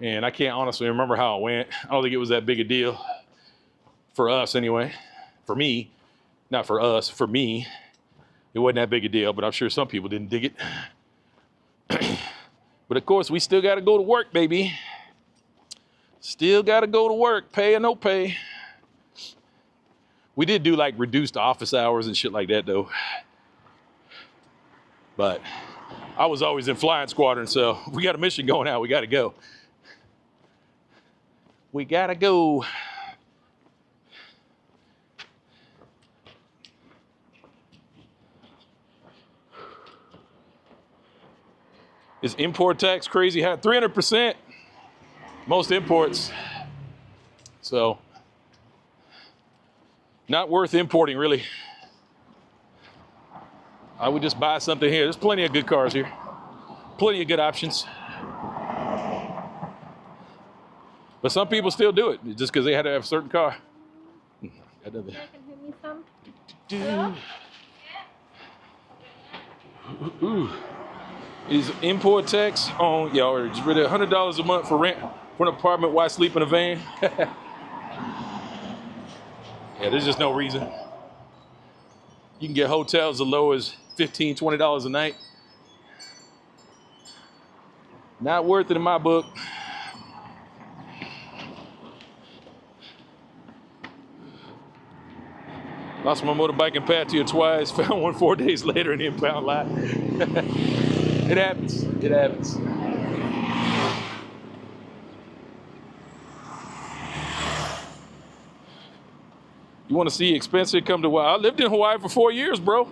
and I can't honestly remember how it went. I don't think it was that big a deal for us anyway. For me, not for us, for me, it wasn't that big a deal, but I'm sure some people didn't dig it. But of course, we still got to go to work, baby. Still got to go to work, pay or no pay. We did do like reduced office hours and shit like that though. But I was always in flying squadron, so we got a mission going out, we got to go. We got to go. Is import tax crazy high? 300%, most imports. So, not worth importing really. I would just buy something here. There's plenty of good cars here. Plenty of good options. But some people still do it just because they had to have a certain car. Ooh. Is import tax on, y'all just really $100 a month for rent for an apartment while sleep in a van? Yeah, there's just no reason. You can get hotels as low as $15, $20 a night. Not worth it in my book. Lost my motorbike in Pattaya twice, found one 4 days later in the impound lot. It happens, it happens. You want to see expensive, come to Hawaii. I lived in Hawaii for 4 years, bro.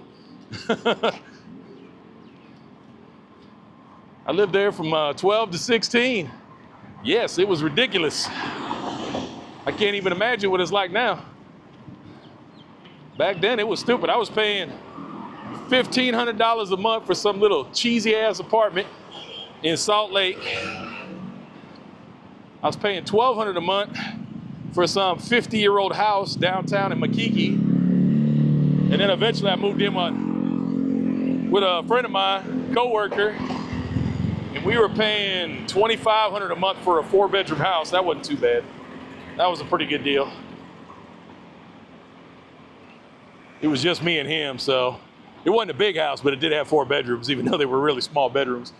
I lived there from 12 to 16. Yes, it was ridiculous. I can't even imagine what it's like now. Back then, it was stupid. I was paying $1,500 a month for some little cheesy ass apartment in Salt Lake. I was paying $1,200 a month for some 50-year-old house downtown in Makiki. And then eventually I moved in with a friend of mine, coworker, and we were paying $2,500 a month for a 4-bedroom house. That wasn't too bad. That was a pretty good deal. It was just me and him, so it wasn't a big house, but it did have 4 bedrooms, even though they were really small bedrooms.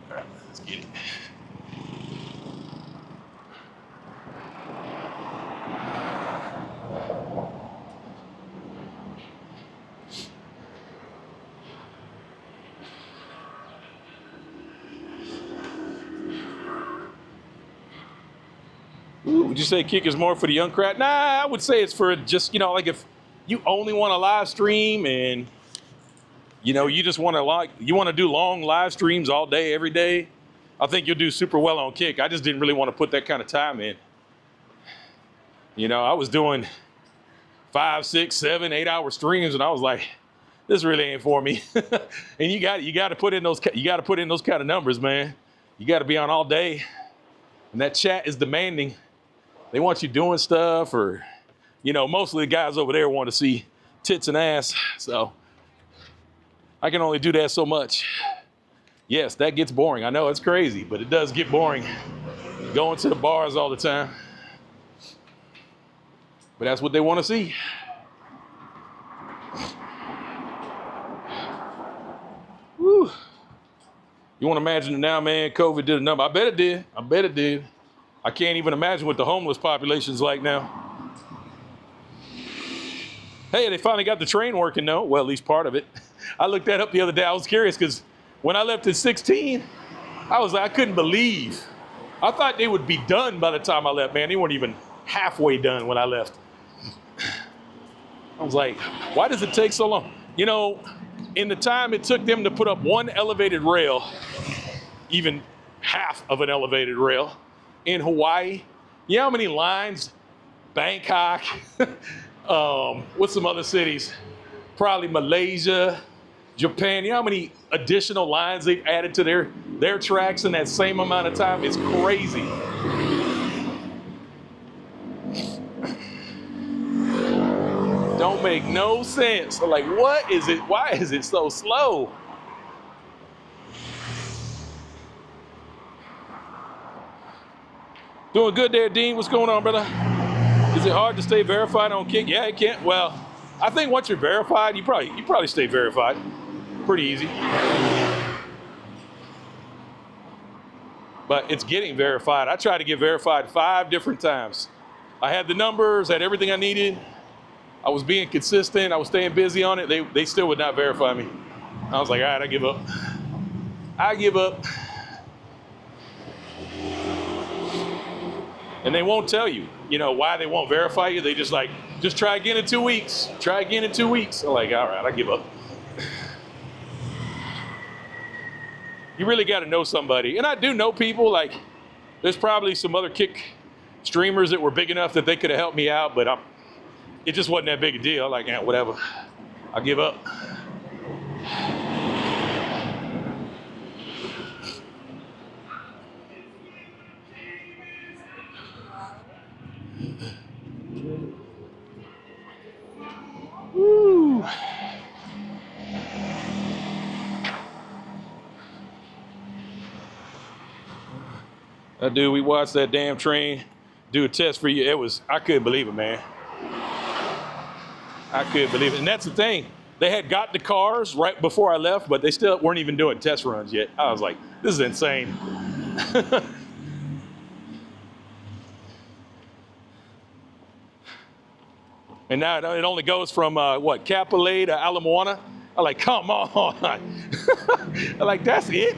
All right, let's get it. Ooh, would you say kick is more for the young crowd? Nah, I would say it's for just, you know, like if you only want to live stream and you just want to do long live streams all day, every day, I think you'll do super well on Kick. I just didn't really want to put that kind of time in. I was doing 5, 6, 7, 8 hour streams, and I was like, this really ain't for me. And you got to put in those kind of numbers, man. You got to be on all day, and that chat is demanding. They want you doing stuff, or mostly the guys over there want to see tits and ass. So I can only do that so much. Yes, that gets boring. I know it's crazy, but it does get boring going to the bars all the time. But that's what they want to see. Woo. You want to imagine it now, man? COVID did a number. I bet it did. I can't even imagine what the homeless population's like now. Hey, they finally got the train working, though. Well, at least part of it. I looked that up the other day. I was curious because when I left at 16, I couldn't believe. I thought they would be done by the time I left, man. They weren't even halfway done when I left. I was like, why does it take so long? In the time it took them to put up one elevated rail, even half of an elevated rail in Hawaii, you know how many lines? Bangkok, what's some other cities? Probably Malaysia, Japan. You know how many additional lines they've added to their tracks in that same amount of time? It's crazy. Don't make no sense. I'm like, what is it? Why is it so slow? Doing good there, Dean. What's going on, brother? Is it hard to stay verified on Kick? Yeah, it can't. Well, I think once you're verified, you probably stay verified. Pretty easy. But it's getting verified. I tried to get verified 5 different times. I had the numbers, had everything I needed. I was being consistent. I was staying busy on it. They still would not verify me. I was like, all right, I give up. And they won't tell you, why they won't verify you. They just try again in 2 weeks. Try again in 2 weeks. I'm like, all right, I give up. You really got to know somebody. And I do know people. Like, there's probably some other Kick streamers that were big enough that they could have helped me out, but it just wasn't that big a deal. Like, yeah, whatever. I'll give up. Woo. Dude, we watched that damn train do a test for you. I couldn't believe it, man. I couldn't believe it. And that's the thing. They had got the cars right before I left, but they still weren't even doing test runs yet. I was like, this is insane. And now it only goes from, Kapolei to Ala Moana? I'm like, come on. I'm like, that's it?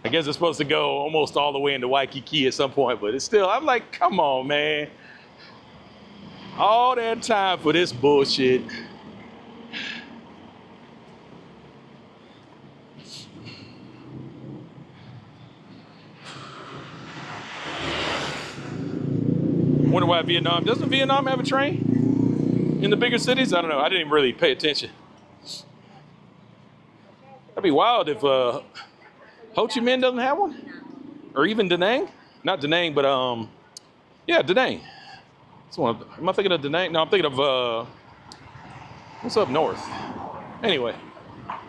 I guess it's supposed to go almost all the way into Waikiki at some point, but it's still, I'm like, come on, man. All that time for this bullshit. Wonder why doesn't Vietnam have a train in the bigger cities? I don't know. I didn't even really pay attention. That'd be wild if Ho Chi Minh doesn't have one, or even Da Nang. Not Da Nang, but yeah, Da Nang. Am I thinking of Da Nang? No, I'm thinking of what's up north. Anyway,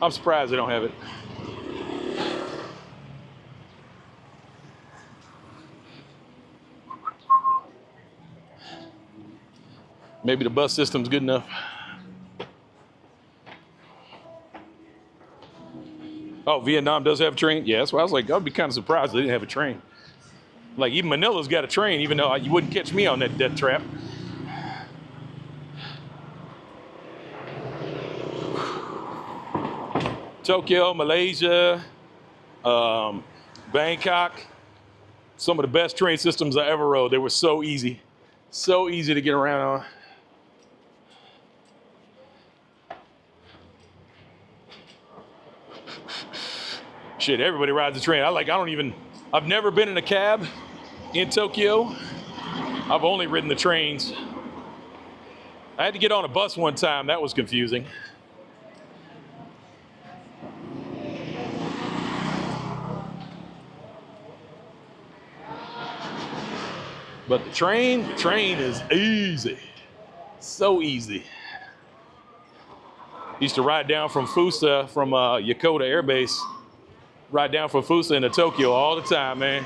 I'm surprised they don't have it. Maybe the bus system's good enough. Oh, Vietnam does have a train? Yeah, that's why I was like, I'd be kind of surprised they didn't have a train. Like, even Manila's got a train, even though you wouldn't catch me on that death trap. Tokyo, Malaysia, Bangkok. Some of the best train systems I ever rode. They were so easy to get around on. Shit, everybody rides the train. I've never been in a cab in Tokyo. I've only ridden the trains. I had to get on a bus one time. That was confusing. But the train is easy. So easy. Used to ride down from Fusa, from Yokota Air Base, ride down from Fusa into Tokyo all the time, man.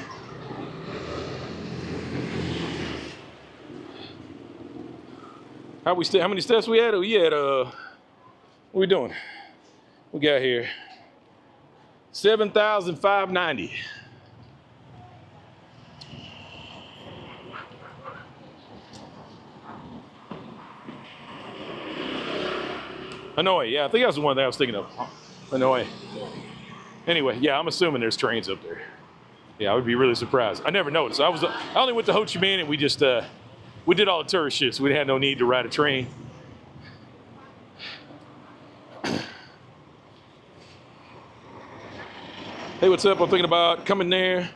How many steps we had? We had, what we doing? We got here 7,590. Hanoi, yeah, I think that's the one that I was thinking of. Hanoi. Anyway, yeah, I'm assuming there's trains up there. Yeah, I would be really surprised. I never noticed. I only went to Ho Chi Minh and we just we did all the tourist shit, so we had no need to ride a train. Hey, what's up? I'm thinking about coming there.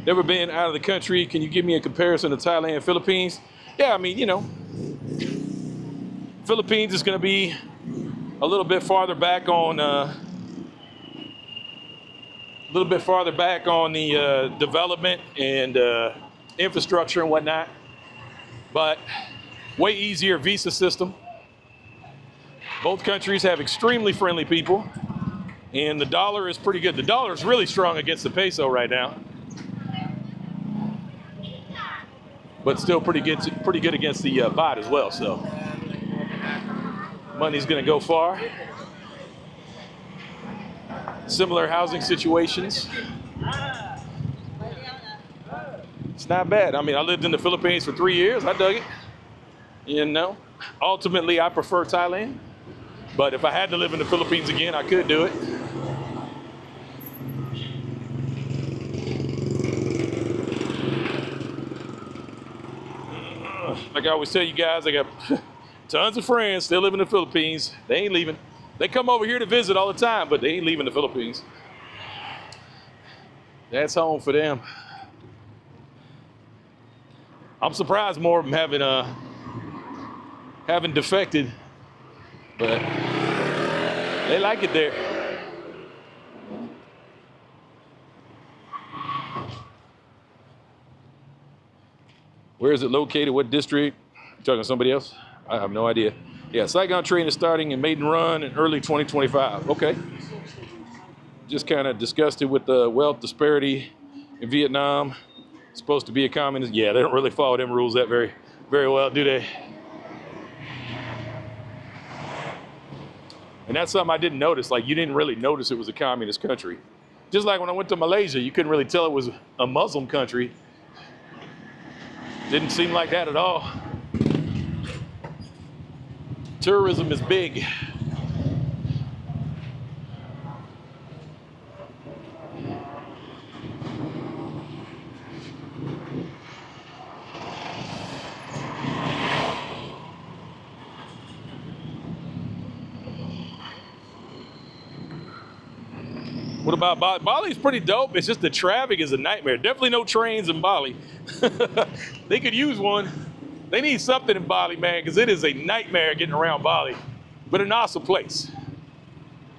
Never been out of the country. Can you give me a comparison to Thailand and Philippines? Yeah, I mean, you know, Philippines is going to be a little bit farther back on the development and infrastructure and whatnot, but way easier visa system. Both countries have extremely friendly people, and the dollar is pretty good. The dollar is really strong against the peso right now, but still pretty good against the baht as well. So money's going to go far. Similar housing situations. It's not bad. I mean, I lived in the Philippines for 3 years. I dug it. You know, ultimately, I prefer Thailand. But if I had to live in the Philippines again, I could do it. Like I always tell you guys, I got tons of friends still live in the Philippines. They ain't leaving. They come over here to visit all the time, but they ain't leaving the Philippines. That's home for them. I'm surprised more of them haven't defected, but they like it there. Where is it located? What district? You talking to somebody else? I have no idea. Yeah, Saigon train is starting in maiden run in early 2025. Okay. Just kind of discussed it with the wealth disparity in Vietnam. It's supposed to be a communist. Yeah, they don't really follow them rules that very well, do they? And that's something I didn't notice. Like, you didn't really notice it was a communist country. Just like when I went to Malaysia, you couldn't really tell it was a Muslim country. Didn't seem like that at all. Tourism is big. What about Bali? Bali's pretty dope. It's just the traffic is a nightmare. Definitely no trains in Bali. They could use one. They need something in Bali, man, because it is a nightmare getting around Bali. But an awesome place.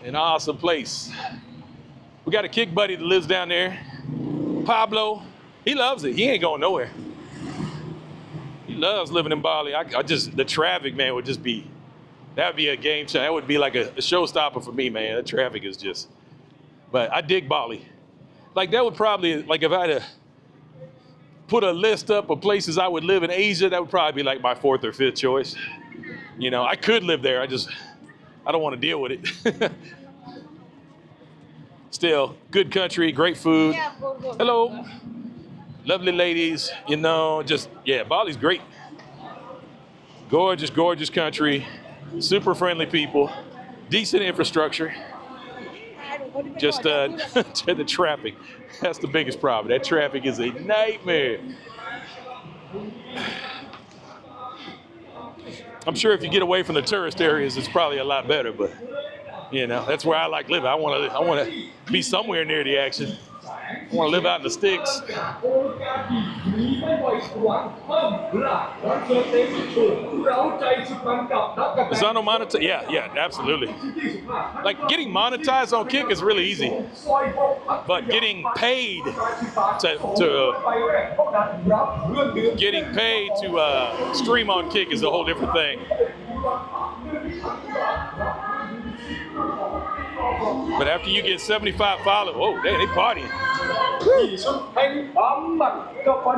An awesome place. We got a kick buddy that lives down there. Pablo. He loves it. He ain't going nowhere. He loves living in Bali. The traffic, man, would just be, that'd be a game changer. That would be like a showstopper for me, man. The traffic is just, but I dig Bali. Like, that would probably, like, if I had to put a list up of places I would live in Asia, that would probably be like my 4th or 5th choice. You know, I could live there. I don't want to deal with it. Still, good country, great food. Hello. Lovely ladies, you know, just, yeah, Bali's great. Gorgeous, gorgeous country. Super friendly people. Decent infrastructure. Just the traffic. That's the biggest problem. That traffic is a nightmare. I'm sure if you get away from the tourist areas, it's probably a lot better, but you know, that's where I like living. I want to be somewhere near the action. I want to live out in the sticks. Is on monetize? Yeah, absolutely. Like getting monetized on Kick is really easy, but getting paid to stream on Kick is a whole different thing. But after you get 75 followers, whoa, they partying.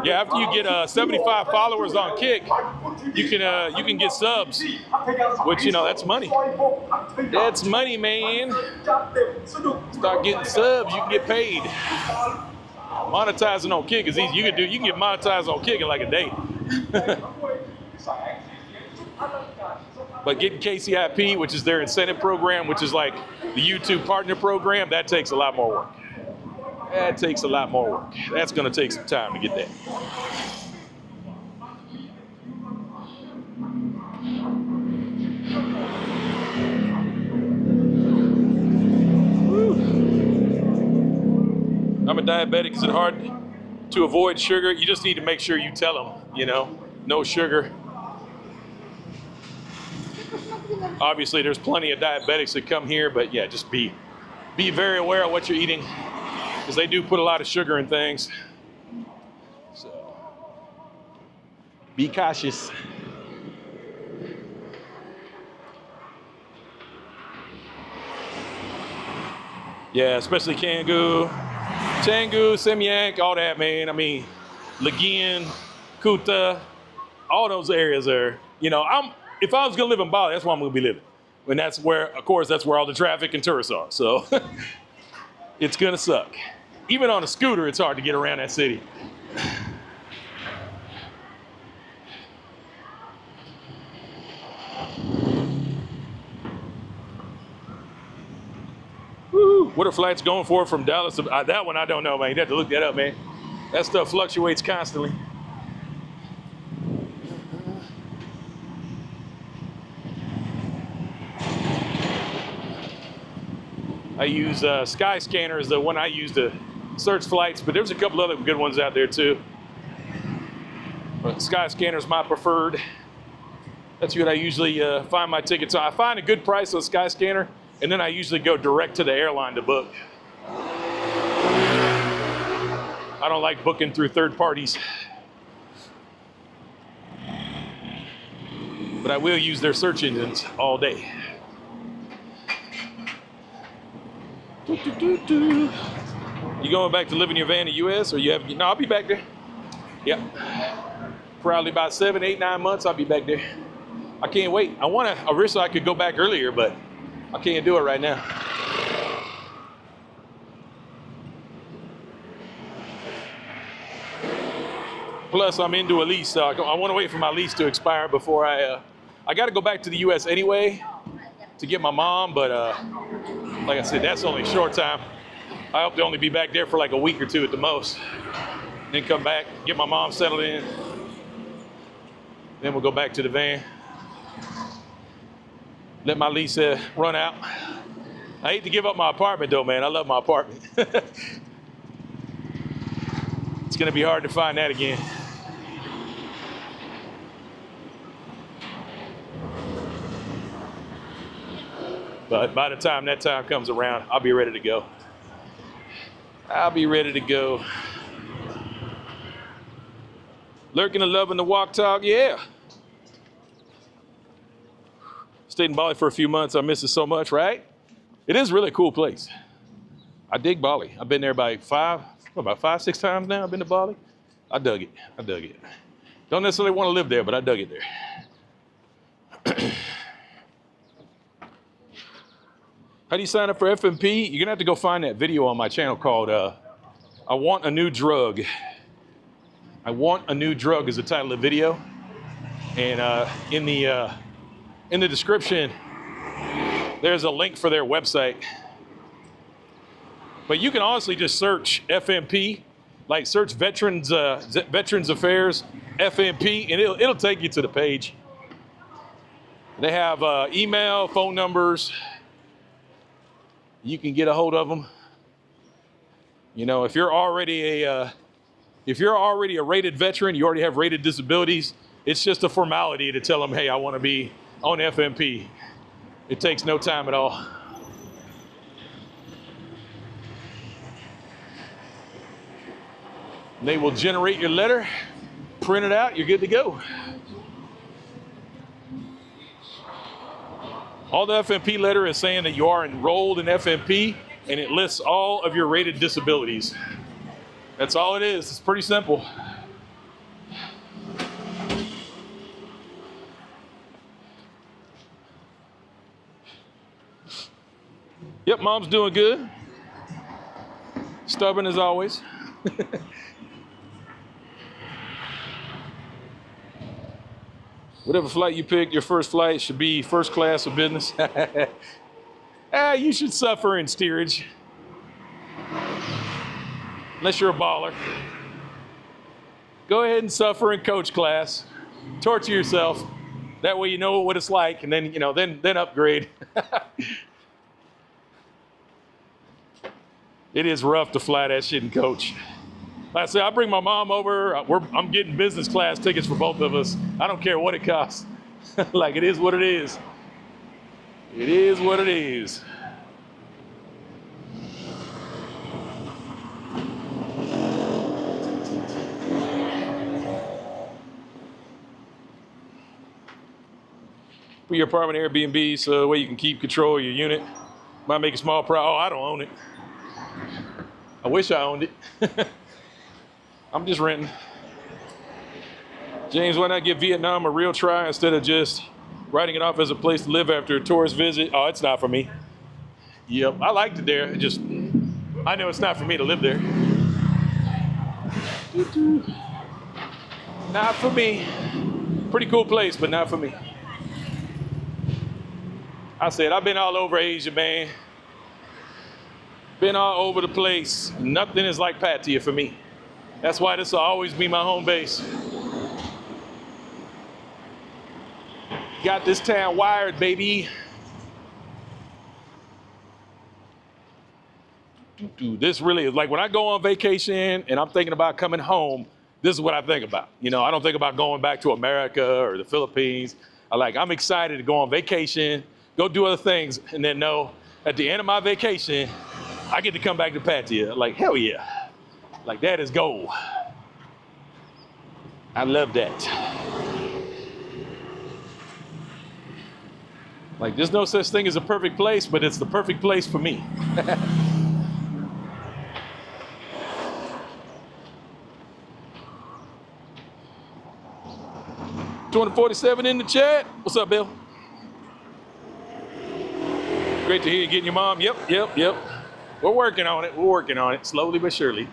Yeah, after you get 75 followers on Kick, you can get subs, which, you know, that's money. That's money, man. Start getting subs, you can get paid. Monetizing on Kick is easy. You can get monetized on Kick in like a day. But getting KCIP, which is their incentive program, which is like the YouTube partner program, that takes a lot more work. That takes a lot more work. That's going to take some time to get that. Woo. I'm a diabetic. Is it hard to avoid sugar? You just need to make sure you tell them, you know, no sugar. Obviously, there's plenty of diabetics that come here, but yeah, just be very aware of what you're eating, because they do put a lot of sugar in things. So be cautious. Yeah, especially Canggu, Semyak, all that, man. I mean, Lagin, Kuta, all those areas are, you know, if I was gonna live in Bali, that's where I'm gonna be living. And that's where, of course, that's where all the traffic and tourists are. So it's gonna suck. Even on a scooter, it's hard to get around that city. Woo. What are flights going for from Dallas? That one I don't know, man. You have to look that up, man. That stuff fluctuates constantly. I use Skyscanner is the one I use to search flights, but there's a couple other good ones out there too. But Skyscanner is my preferred. That's what I usually find my tickets on. I find a good price on Skyscanner, and then I usually go direct to the airline to book. I don't like booking through third parties. But I will use their search engines all day. You going back to live in your van in the U.S. or you have? No, I'll be back there. Yep. Probably about 7, 8, 9 months. I'll be back there. I can't wait. I wish I could go back earlier, but I can't do it right now. Plus, I'm into a lease, so I want to wait for my lease to expire before I got to go back to the U.S. anyway to get my mom, but like I said, that's only a short time. I hope to only be back there for like a week or two at the most. Then come back, get my mom settled in. Then we'll go back to the van. Let my lease run out. I hate to give up my apartment though, man. I love my apartment. It's gonna be hard to find that again. But by the time that time comes around, I'll be ready to go. I'll be ready to go. Lurking and loving the walk talk, yeah. Stayed in Bali for a few months. I miss it so much, right? It is really a cool place. I dig Bali. I've been there about 5, 6 times now. I've been to Bali. I dug it. Don't necessarily want to live there, but I dug it there. How do you sign up for FMP? You're gonna have to go find that video on my channel called I Want a New Drug. I Want a New Drug is the title of the video. And in the description, there's a link for their website. But you can honestly just search FMP, like search Veterans Affairs FMP, and it'll take you to the page. They have email, phone numbers. You can get a hold of them. You know, if you're already a rated veteran, you already have rated disabilities. It's just a formality to tell them, hey, I want to be on FMP. It takes no time at all. And they will generate your letter, print it out, you're good to go. All the FMP letter is saying that you are enrolled in FMP, and it lists all of your rated disabilities. That's all it is. It's pretty simple. Yep, mom's doing good. Stubborn as always. Whatever flight you pick, your first flight should be first class or business. You should suffer in steerage. Unless you're a baller. Go ahead and suffer in coach class. Torture yourself. That way you know what it's like, and then, then upgrade. It is rough to fly that shit in coach. Like I said, I bring my mom over. I'm getting business class tickets for both of us. I don't care what it costs. Like, it is what it is. It is what it is. Put your apartment Airbnb so that way you can keep control of your unit. Might make a small profit. Oh, I don't own it. I wish I owned it. I'm just renting. James, why not give Vietnam a real try instead of just writing it off as a place to live after a tourist visit? Oh, it's not for me. Yep, I liked it there. I know it's not for me to live there. Not for me. Pretty cool place, but not for me. I said, I've been all over Asia, man. Been all over the place. Nothing is like Pattaya for me. That's why this will always be my home base. Got this town wired, baby. This really is like when I go on vacation and I'm thinking about coming home, this is what I think about. I don't think about going back to America or the Philippines. I'm excited to go on vacation, go do other things, and then know at the end of my vacation, I get to come back to Pattaya. Like, hell yeah. Like, that is gold. I love that. Like, there's no such thing as a perfect place, but it's the perfect place for me. 247 in the chat. What's up, Bill? Great to hear you getting your mom. Yep. We're working on it. Slowly but surely.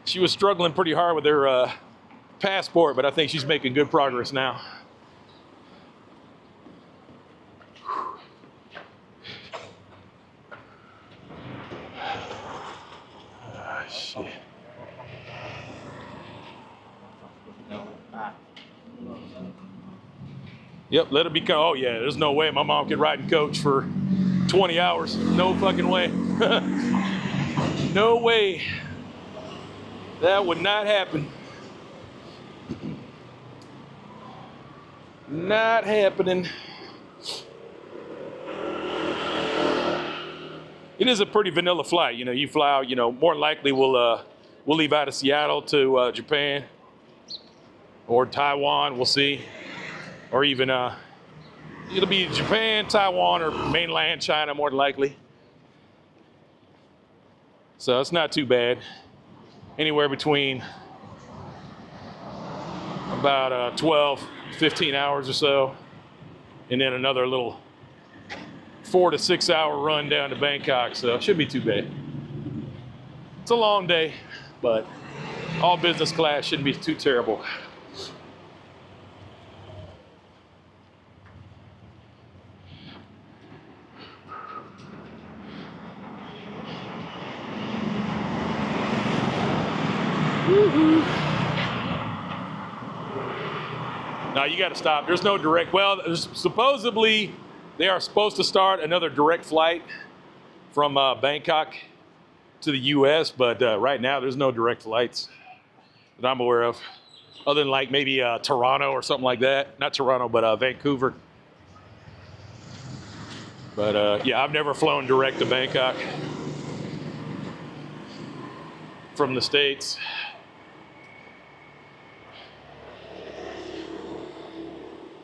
She was struggling pretty hard with her passport, but I think she's making good progress now. Shit. Yep, let it be. Oh yeah, there's no way my mom could ride and coach for 20 hours. No fucking way. No way. That would not happen. Not happening. It is a pretty vanilla flight. You fly out, more likely we'll leave out of Seattle to Japan or Taiwan, we'll see. Or even, it'll be Japan, Taiwan, or mainland China, more than likely. So it's not too bad. Anywhere between about 12, 15 hours or so. And then another little 4 to 6 hour run down to Bangkok. So it shouldn't be too bad. It's a long day, but all business class shouldn't be too terrible. No, you got to stop. There's no direct. Well, supposedly they are supposed to start another direct flight from Bangkok to the U.S., but right now there's no direct flights that I'm aware of, other than like maybe Toronto or something like that. Not Toronto, but Vancouver. But yeah, I've never flown direct to Bangkok from the States.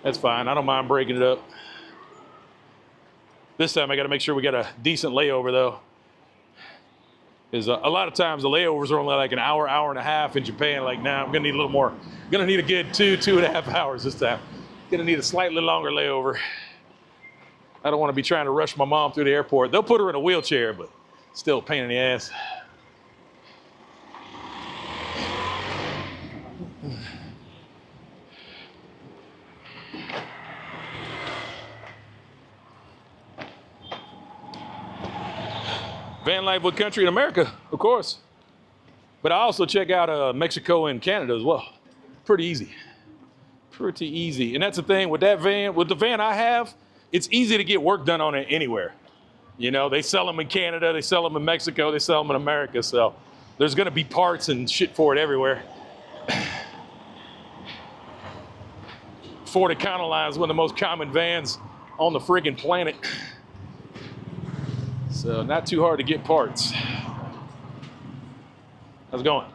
That's fine. I don't mind breaking it up. This time I got to make sure we got a decent layover though. Because a lot of times the layovers are only like an hour, hour and a half in Japan. Like now I'm going to need a little more. I'm going to need a good 2.5 hours this time. Going to need a slightly longer layover. I don't want to be trying to rush my mom through the airport. They'll put her in a wheelchair, but still a pain in the ass. Van life, what country in America? Of course. But I also check out Mexico and Canada as well. Pretty easy. Pretty easy. And that's the thing with that van, with the van I have, it's easy to get work done on it anywhere. You know, they sell them in Canada, they sell them in Mexico, they sell them in America. So there's going to be parts and shit for it everywhere. Ford Econoline is one of the most common vans on the friggin' planet. So not too hard to get parts. How's it going?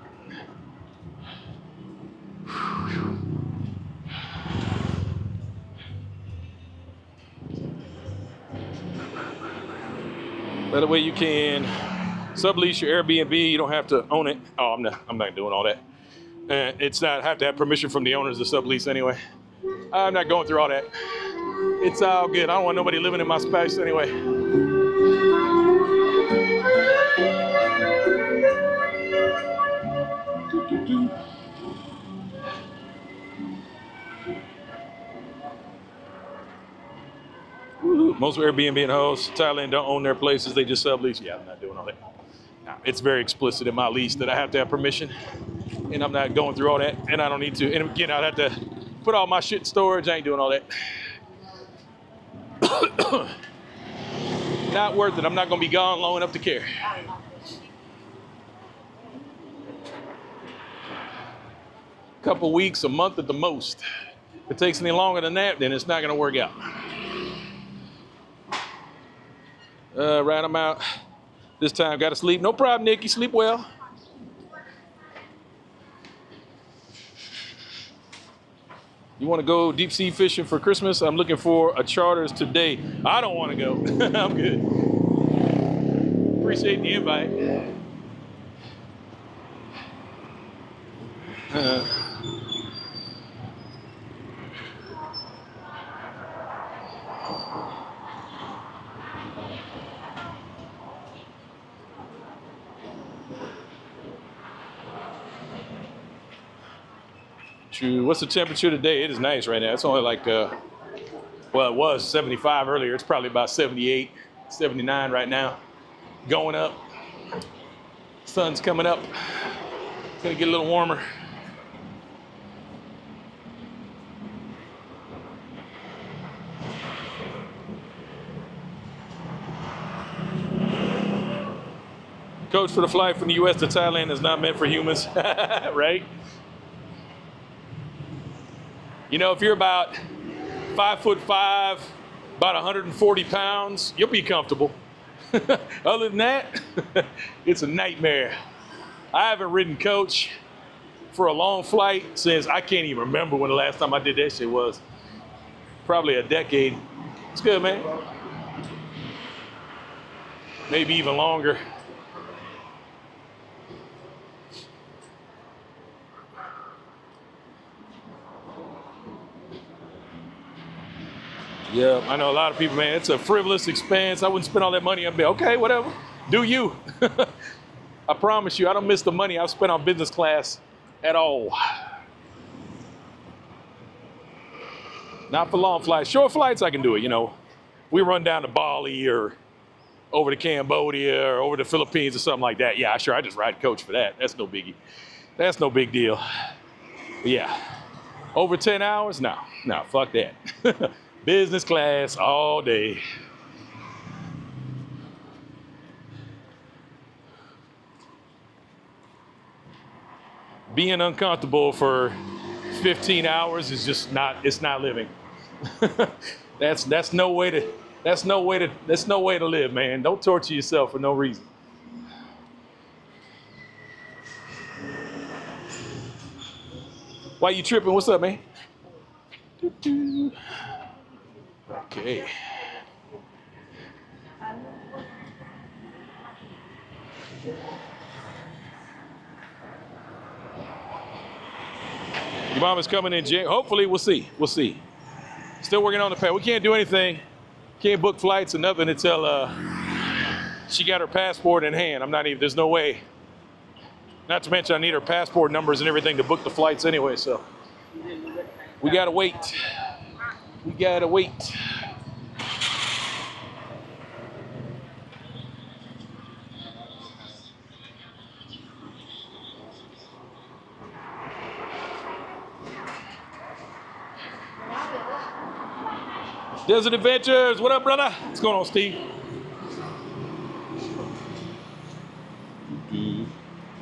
That way you can sublease your Airbnb. You don't have to own it. Oh, I'm not doing all that. It's not have to have permission from the owners to sublease anyway. I'm not going through all that. It's all good. I don't want nobody living in my space anyway. Most Airbnb and hosts, Thailand don't own their places. They just sublease. Yeah, I'm not doing all that. Nah, it's very explicit in my lease that I have to have permission, and I'm not going through all that, and I don't need to. And again, I'd have to put all my shit in storage. I ain't doing all that. Not worth it. I'm not going to be gone long enough to care. Couple weeks, a month at the most. If it takes any longer than that, then it's not going to work out. Right, I'm out. This time, got to sleep. No problem, Nick. You sleep well. You want to go deep sea fishing for Christmas? I'm looking for a charters today. I don't want to go. I'm good. Appreciate the invite. True. What's the temperature today? It is nice right now. It's only like, well, it was 75 earlier. It's probably about 78, 79 right now. Going up. Sun's coming up. It's gonna get a little warmer. Coach, for the flight from the US to Thailand is not meant for humans, right? You know, if you're about 5'5", about 140 pounds, you'll be comfortable. Other than that, it's a nightmare. I haven't ridden coach for a long flight since I can't even remember when the last time I did that shit was. Probably a decade. It's good, man. Maybe even longer. Yeah, I know a lot of people, man, it's a frivolous expense. I wouldn't spend all that money. I'd be, okay, whatever, do you. I promise you, I don't miss the money I've spent on business class at all. Not for long flights. Short flights, I can do it, you know. We run down to Bali or over to Cambodia or over to the Philippines or something like that. Yeah, sure, I just ride coach for that. That's no biggie. That's no big deal. But yeah, over 10 hours? No, fuck that. Business class all day. Being uncomfortable for 15 hours is just not, it's not living. That's no way to live, man. Don't torture yourself for no reason. Why you tripping? What's up, man? Okay. Your mom is coming in January. Hopefully, we'll see. We'll see. Still working on the pad. We can't do anything. Can't book flights or nothing until she got her passport in hand. I'm not even, there's no way. Not to mention I need her passport numbers and everything to book the flights anyway, so. We gotta wait. We gotta wait. Desert Adventures, what up, brother? What's going on, Steve?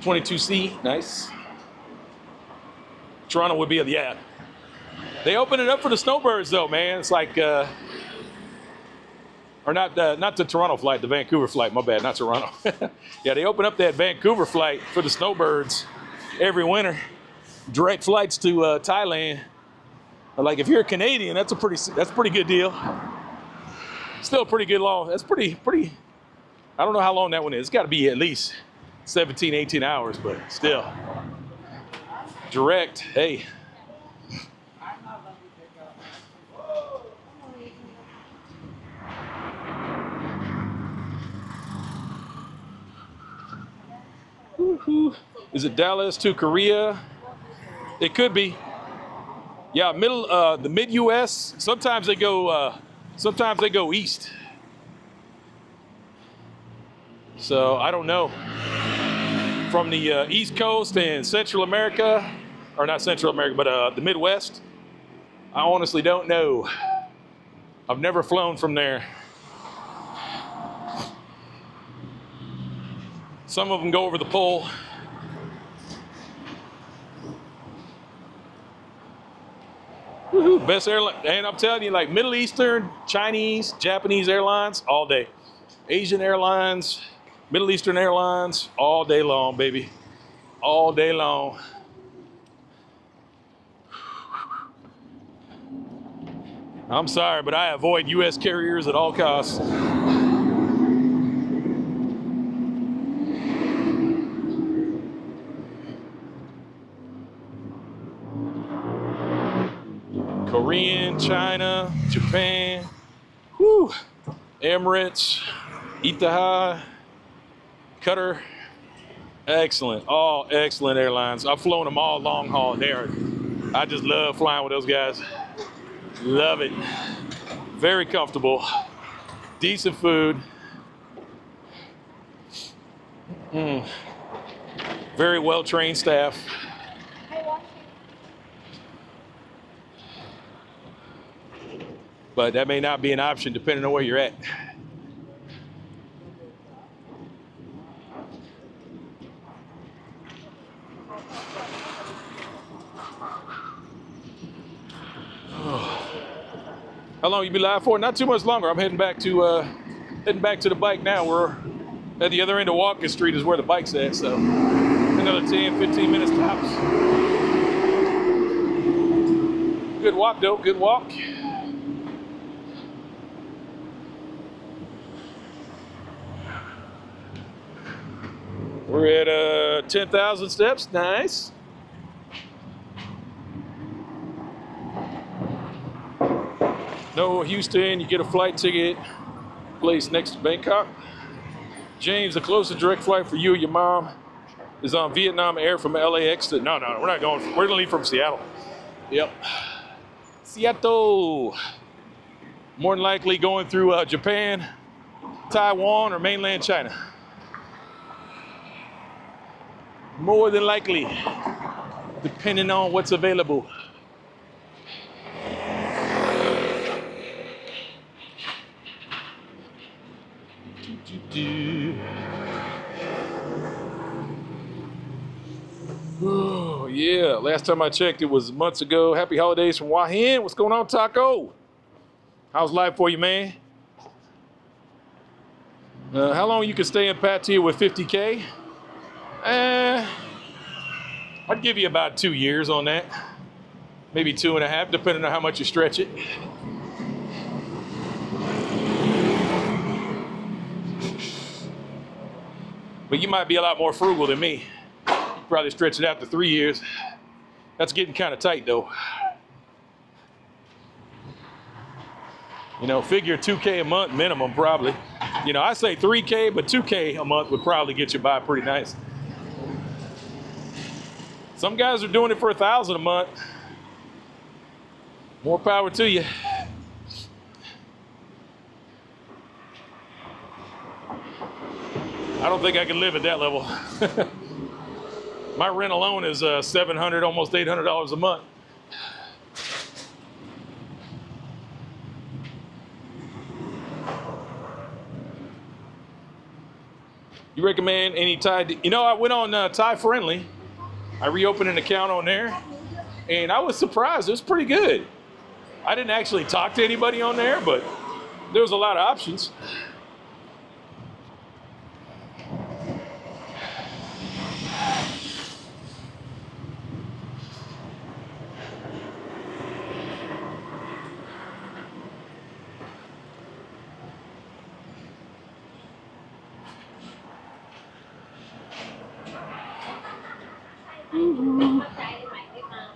22C, nice. Toronto would be, yeah. They opened it up for the snowbirds, though, man. It's like, or not the Toronto flight, the Vancouver flight. My bad, not Toronto. Yeah, they opened up that Vancouver flight for the snowbirds every winter. Direct flights to Thailand. Like if you're a Canadian, that's a pretty good deal. Still pretty good long. That's pretty. I don't know how long that one is. It's got to be at least 17, 18 hours, but still. Direct, hey. Is it Dallas to Korea? It could be. Yeah, the mid-US. Sometimes they go east. So I don't know. From the East Coast and Central America, or not Central America, but the Midwest. I honestly don't know. I've never flown from there. Some of them go over the pole. Woohoo, best airline, and I'm telling you, like Middle Eastern, Chinese, Japanese airlines, all day. Asian airlines, Middle Eastern airlines, all day long, baby. All day long. I'm sorry, but I avoid U.S. carriers at all costs. Korean, China, Japan, whew, Emirates, Etihad, Qatar, excellent, all excellent airlines. I've flown them all long haul. I just love flying with those guys. Love it. Very comfortable, decent food. Very well-trained staff. But that may not be an option depending on where you're at. How long you be live for? Not too much longer. I'm heading back to the bike now. We're at the other end of Walking Street is where the bike's at, so another 10, 15 minutes tops. Good walk though, good walk. We're at 10,000 steps, nice. No, Houston, you get a flight ticket, place next to Bangkok. James, the closest direct flight for you or your mom is on Vietnam Air from LAX to, no, we're not going, we're gonna leave from Seattle. Yep, Seattle. More than likely going through Japan, Taiwan, or mainland China. More than likely, depending on what's available. Oh, yeah, last time I checked, it was months ago. Happy holidays from Wahin. What's going on, Taco? How's life for you, man? How long you can stay in Pattaya with 50K? I'd give you about 2 years on that. Maybe 2.5, depending on how much you stretch it. But you might be a lot more frugal than me. You probably stretch it out to 3 years. That's getting kind of tight though. You know, figure 2K a month minimum probably. You know, I say 3K, but 2K a month would probably get you by pretty nice. Some guys are doing it for 1,000 a month. More power to you. I don't think I can live at that level. My rent alone is $700, almost $800 a month. You recommend any Thai? You know, I went on Thai Friendly. I reopened an account on there, and I was surprised. It was pretty good. I didn't actually talk to anybody on there, but there was a lot of options. Mm-hmm.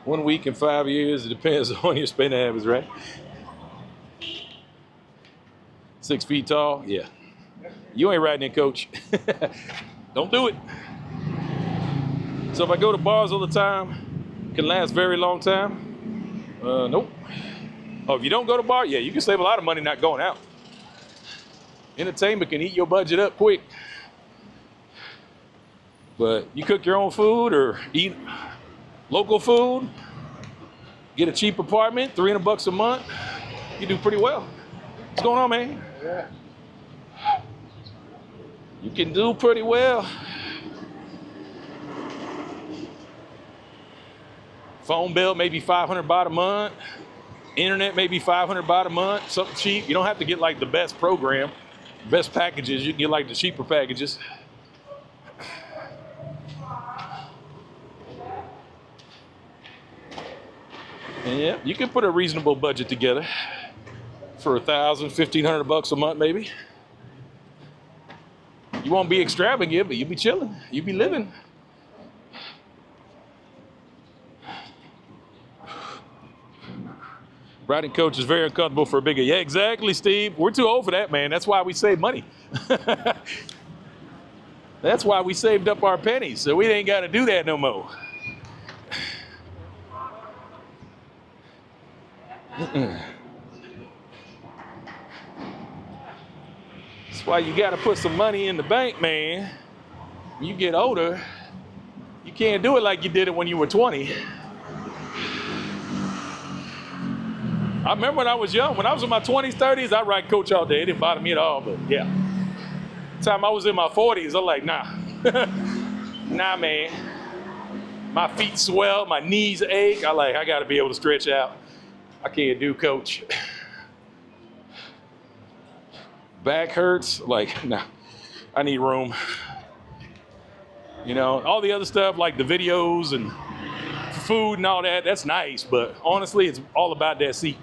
1 week and 5 years, it depends on your spending habits, right? 6 feet tall, yeah. You ain't riding it, coach. Don't do it. So if I go to bars all the time, can last very long time? Nope. Oh, if you don't go to bar, yeah, you can save a lot of money not going out. Entertainment can eat your budget up quick. But you cook your own food or eat local food, get a cheap apartment, $300 a month, you do pretty well. What's going on, man? Yeah. You can do pretty well. Phone bill, maybe 500 baht a month. Internet, maybe 500 baht a month, something cheap. You don't have to get like the best program, best packages. You can get like the cheaper packages. Yeah, you can put a reasonable budget together for $1,000, $1,500 a month, maybe. You won't be extravagant, but you'll be chilling. You'll be living. Riding coach is very uncomfortable for a bigger. Yeah, exactly, Steve. We're too old for that, man. That's why we save money. That's why we saved up our pennies, so we ain't got to do that no more. That's why you got to put some money in the bank, man. When you get older, you can't do it like you did it when you were 20. I remember when I was young, when I was in my 20s, 30s, I ride coach all day. It didn't bother me at all, but yeah. The time I was in my 40s, I'm like, nah. Nah, man. My feet swell, my knees ache. I got to be able to stretch out. I can't do coach. Back hurts, like, nah, I need room. You know, all the other stuff like the videos and food and all that, that's nice, but honestly, it's all about that seat,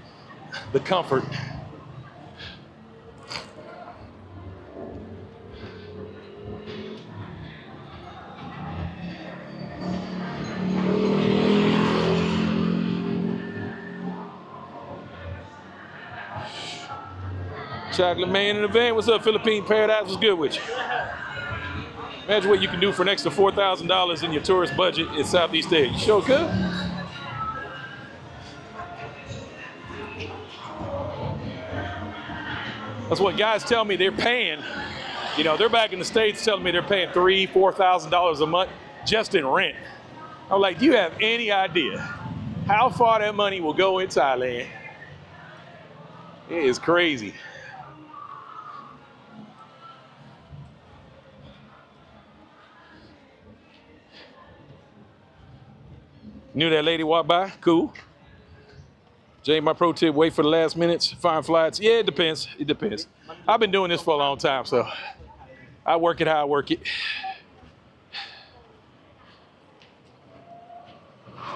the comfort. Chocolate Man in the van. What's up, Philippine Paradise? What's good with you? Imagine what you can do for an extra $4,000 in your tourist budget in Southeast Asia. You sure could. That's what guys tell me they're paying. You know, they're back in the States telling me they're paying $3,000, $4,000 a month just in rent. I'm like, do you have any idea how far that money will go in Thailand? It is crazy. Knew that lady walked by, cool. Jay, my pro tip, wait for the last minutes, find flights. Yeah, it depends, it depends. I've been doing this for a long time, so I work it how I work it.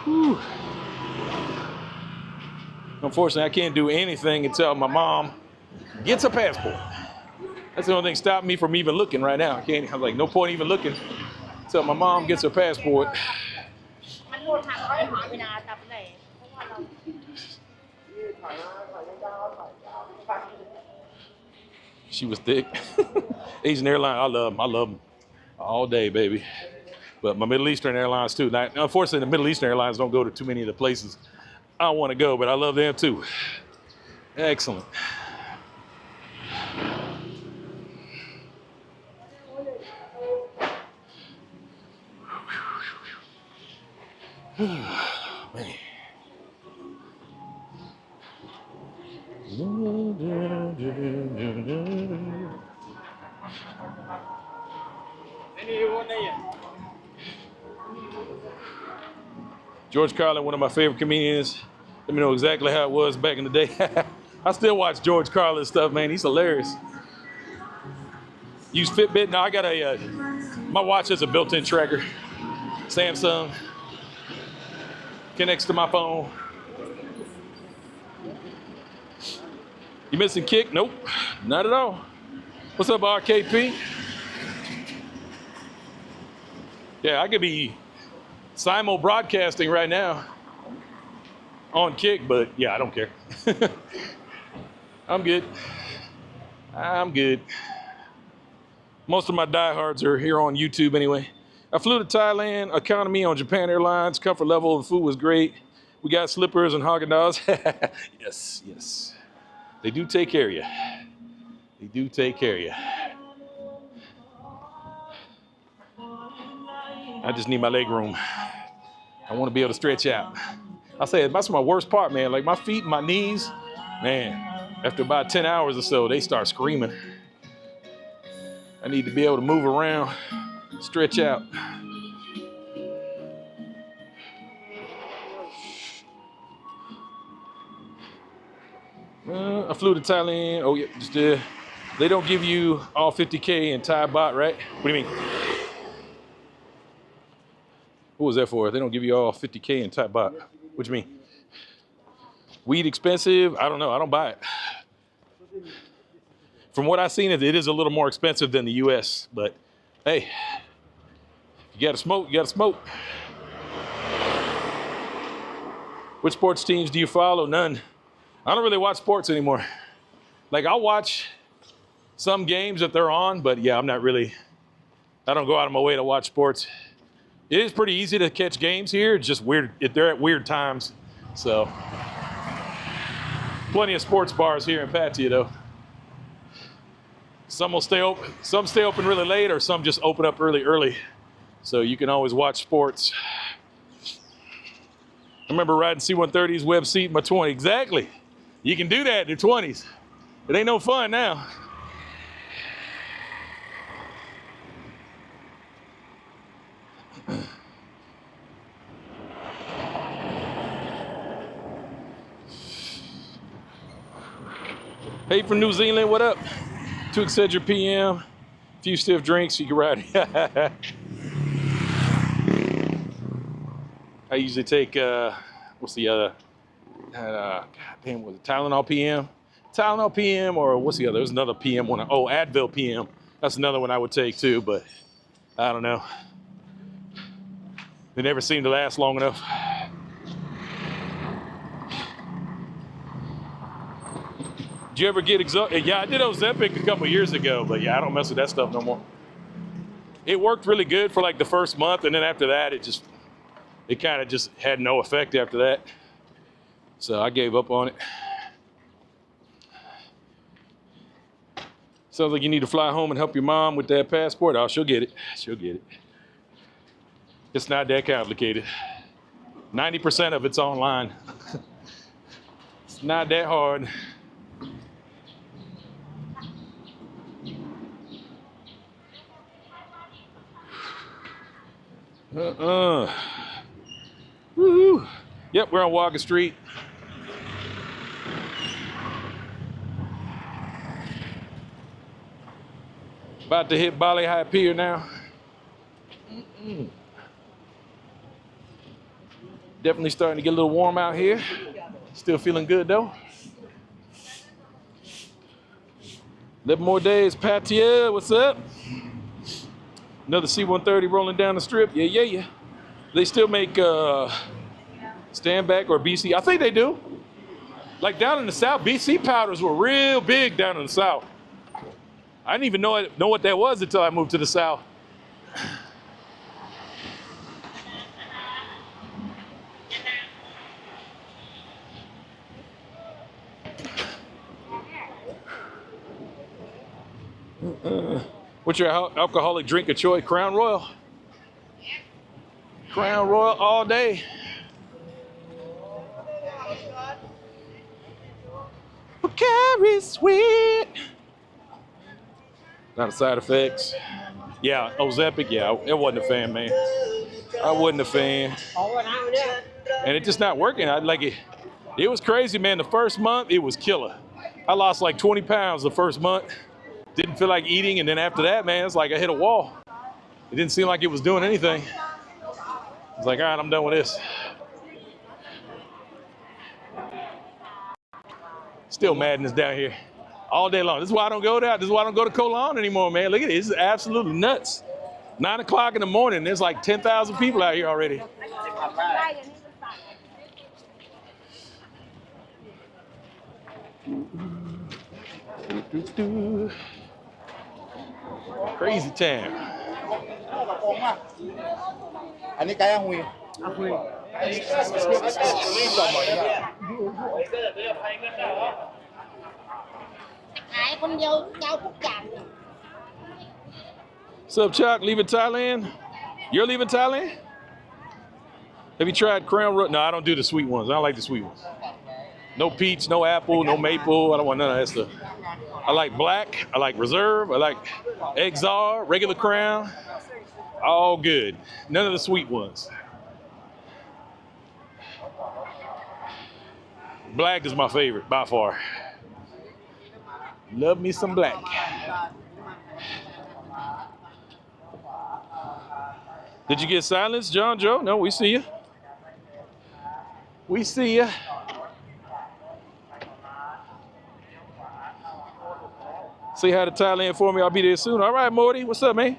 Whew. Unfortunately, I can't do anything until my mom gets a passport. That's the only thing stopping me from even looking right now. I'm like, no point even looking until my mom gets her passport. She was thick. Asian Airlines, I love them all day, baby. But my Middle Eastern Airlines too. Now, unfortunately, the Middle Eastern Airlines don't go to too many of the places I want to go, but I love them too. Excellent. Man. George Carlin, one of my favorite comedians. Let me know exactly how it was back in the day. I still watch George Carlin stuff, man. He's hilarious. Use Fitbit. Now I got my watch has a built-in tracker. Samsung. Connects to my phone. You missing Kick? Nope, not at all. What's up, RKP? Yeah, I could be simul broadcasting right now on Kick, but yeah, I don't care. I'm good. I'm good. Most of my diehards are here on YouTube anyway. I flew to Thailand, economy on Japan Airlines, comfort level, the food was great. We got slippers and Haagen-Dazs. Yes, yes. They do take care of you. They do take care of you. I just need my leg room. I want to be able to stretch out. I say that's my worst part, man. Like my feet and my knees, man, after about 10 hours or so, they start screaming. I need to be able to move around, stretch out. I flew to Thailand. Oh, yeah, just they don't give you all 50K in Thai baht, right? What do you mean? What was that for? They don't give you all 50K in Thai baht. What do you mean? Weed expensive? I don't know. I don't buy it. From what I've seen, it is a little more expensive than the US. But hey, you gotta smoke, you gotta smoke. Which sports teams do you follow? None. I don't really watch sports anymore. Like I'll watch some games that they're on, but yeah, I don't go out of my way to watch sports. It is pretty easy to catch games here. It's just weird. They're at weird times. So plenty of sports bars here in Pattaya though. Some will stay open, some stay open really late, or some just open up early. So you can always watch sports. I remember riding C-130's web seat in my 20s. Exactly. You can do that in your 20s. It ain't no fun now. Hey from New Zealand, what up? 2 Excedrin PM, a few stiff drinks, you can ride. I usually take, what's the other? God damn, was it Tylenol PM? Tylenol PM, or what's the other? There's another PM one. Oh, Advil PM. That's another one I would take too, but I don't know. They never seem to last long enough. Did you ever get Exotic? Yeah, I did Ozempic a couple years ago, but yeah, I don't mess with that stuff no more. It worked really good for like the first month, and then after that, it kind of just had no effect after that. So I gave up on it. Sounds like you need to fly home and help your mom with that passport. Oh, she'll get it. She'll get it. It's not that complicated. 90% of it's online. It's not that hard. Woo-hoo. Yep, we're on Walker Street. About to hit Bali High Pier now. Definitely starting to get a little warm out here. Still feeling good though. 11 more days. Pattaya, what's up? Another C-130 rolling down the strip. Yeah. They still make Standback or BC. I think they do. Like down in the South, BC powders were real big down in the South. I didn't even know what that was until I moved to the South. What's your alcoholic drink of choice? Crown Royal. Crown Royal all day. Carry sweet. Not a side effects. Yeah, Ozempic, yeah, I wasn't a fan, man. I wasn't a fan. And it's just not working. I like it. It was crazy, man. The first month, it was killer. I lost like 20 pounds the first month. Didn't feel like eating, and then after that, man, it's like I hit a wall. It didn't seem like it was doing anything. I was like, all right, I'm done with this. Still madness down here all day long. This is why I don't go there. This is why I don't go to Koh Long anymore, man. Look at this. This is absolutely nuts. 9 o'clock in the morning, there's like 10,000 people out here already. Crazy town. What's up, Chuck? Leaving Thailand? You're leaving Thailand? Have you tried Crown Royal? No, I don't do the sweet ones. I don't like the sweet ones. No peach, no apple, no maple. I don't want none of that stuff. I like black. I like reserve. I like Exar, regular Crown. All good. None of the sweet ones. Black is my favorite by far. Love me some black. Did you get silenced, John Joe? No, we see you. We see you. Say hi to Thailand for me. I'll be there soon. All right, Morty. What's up, man?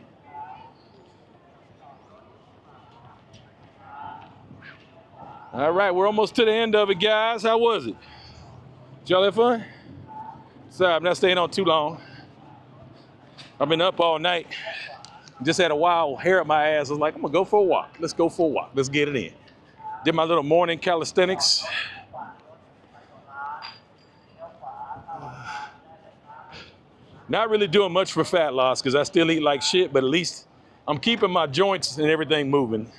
All right, we're almost to the end of it, guys. How was it? Did y'all have fun? Sorry, I'm not staying on too long. I've been up all night. Just had a wild hair up my ass. I was like, I'm gonna go for a walk. Let's go for a walk. Let's get it in. Did my little morning calisthenics. Not really doing much for fat loss because I still eat like shit, but at least I'm keeping my joints and everything moving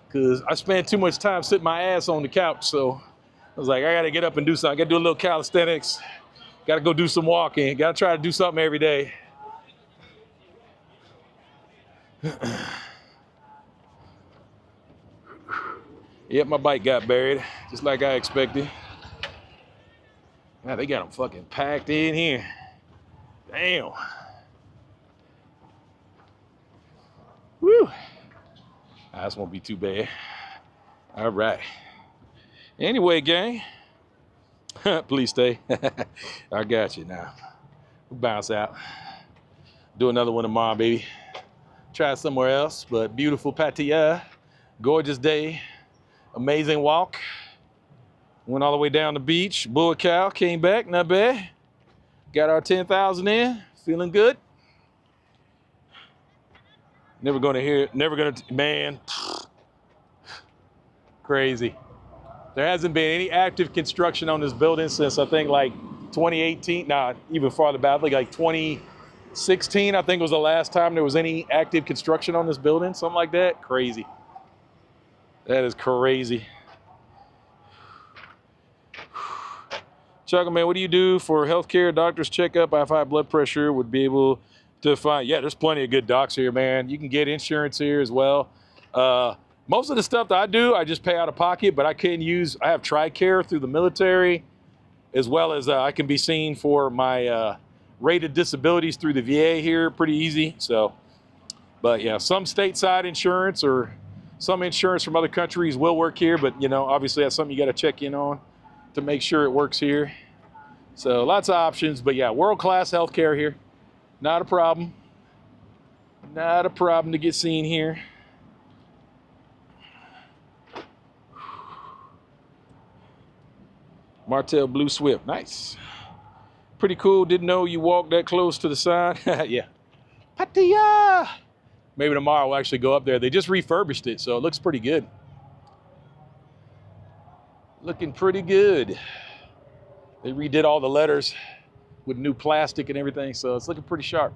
because I spend too much time sitting my ass on the couch. So I was like, I gotta get up and do something. I gotta do a little calisthenics. Gotta go do some walking. Gotta try to do something every day. Yep, my bike got buried, just like I expected. Man, they got them fucking packed in here. Damn. Woo. This won't be too bad. All right. Anyway, gang. Please stay. I got you now. We'll bounce out. Do another one tomorrow, baby. Try somewhere else, but beautiful Pattaya. Gorgeous day. Amazing walk. Went all the way down the beach. Bull cow, came back, not bad. Got our 10,000 in, feeling good. Never gonna, man. Crazy. There hasn't been any active construction on this building since I think like 2018, nah, even farther back, like 2016, I think was the last time there was any active construction on this building, something like that. Crazy. That is crazy. Chuck, man, what do you do for healthcare? Doctor's checkup. I have high blood pressure. Would be able to find. Yeah, there's plenty of good docs here, man. You can get insurance here as well. Most of the stuff that I do, I just pay out of pocket, but I have TRICARE through the military, as well as I can be seen for my rated disabilities through the VA here, pretty easy. So, but yeah, some stateside insurance or some insurance from other countries will work here, but you know, obviously that's something you got to check in on to make sure it works here. So lots of options, but yeah, world-class healthcare here. Not a problem. Not a problem to get seen here. Martell Blue Swift, nice. Pretty cool, didn't know you walked that close to the sign. Yeah. Pattaya! Maybe tomorrow we'll actually go up there. They just refurbished it, so it looks pretty good. Looking pretty good. They redid all the letters with new plastic and everything, so it's looking pretty sharp.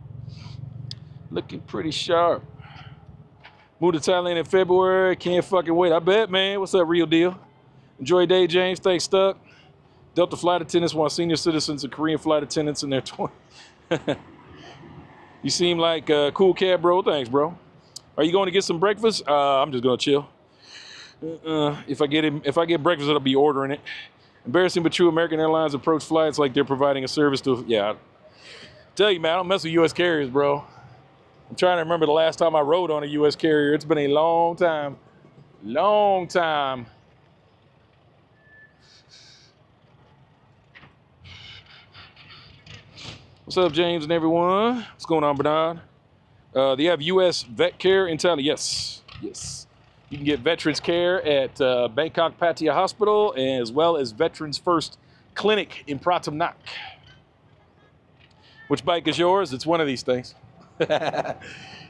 Looking pretty sharp. Moved to Thailand in February. Can't fucking wait. I bet, man. What's up, real deal? Enjoy your day, James. Thanks, Stuck. Delta flight attendants want senior citizens and Korean flight attendants in their 20s. You seem like a cool cat, bro. Thanks, bro. Are you going to get some breakfast? I'm just gonna chill. If I get breakfast, I'll be ordering it. Embarrassing but true. American Airlines approach flights like they're providing a service to. Yeah, tell you, man, I don't mess with U.S. carriers, bro. I'm trying to remember the last time I rode on a U.S. carrier. It's been a long time. Long time. What's up, James and everyone? What's going on, Bernard? They have U.S. vet care in Thailand. Yes, yes. You can get veterans care at Bangkok Pattaya Hospital, as well as Veterans First Clinic in Pratam Nak. Which bike is yours? It's one of these things.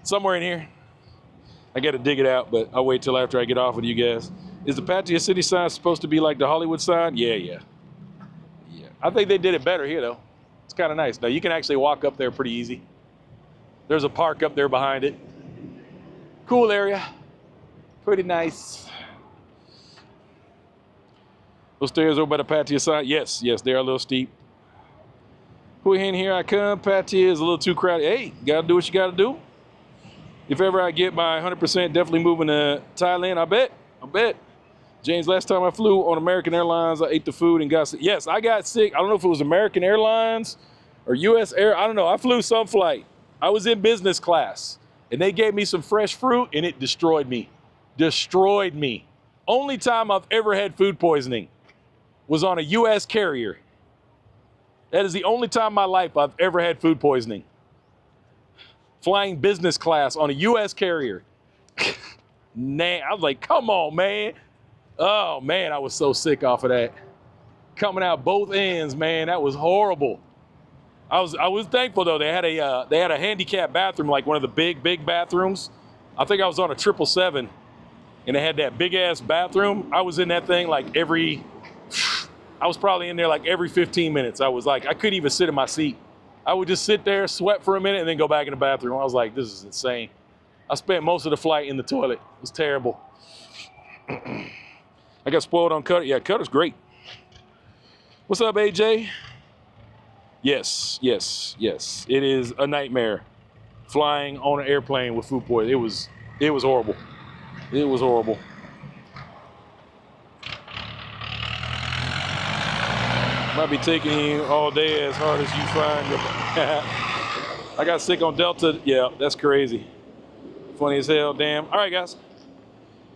Somewhere in here. I got to dig it out, but I'll wait till after I get off with you guys. Is the Pattaya city sign supposed to be like the Hollywood sign? Yeah. I think they did it better here, though. It's kind of nice. Now, you can actually walk up there pretty easy. There's a park up there behind it. Cool area. Pretty nice. Those stairs over by the Pattaya side. Yes, they are a little steep. Who in here I come. Pattaya is a little too crowded. Hey, gotta do what you gotta do. If ever I get my 100%, definitely moving to Thailand. I bet. James, last time I flew on American Airlines, I ate the food and got sick. Yes, I got sick. I don't know if it was American Airlines or U.S. Air. I don't know. I flew some flight. I was in business class, and they gave me some fresh fruit, and it destroyed me. Destroyed me. Only time I've ever had food poisoning was on a U.S. carrier. That is the only time in my life I've ever had food poisoning. Flying business class on a U.S. carrier. Nah, I was like, come on, man. Oh, man, I was so sick off of that. Coming out both ends, man, that was horrible. I was thankful, though. They had a handicapped bathroom, like one of the big bathrooms. I think I was on a 777, and they had that big-ass bathroom. I was in that thing like I was probably in there like every 15 minutes. I was like, I couldn't even sit in my seat. I would just sit there, sweat for a minute, and then go back in the bathroom. I was like, this is insane. I spent most of the flight in the toilet. It was terrible. I got spoiled on Cutter. Yeah, Cutter's great. What's up, AJ? Yes. It is a nightmare flying on an airplane with food poisoning. It was horrible. It was horrible. Might be taking you all day as hard as you find. I got sick on Delta. Yeah, that's crazy. Funny as hell, damn. All right, guys.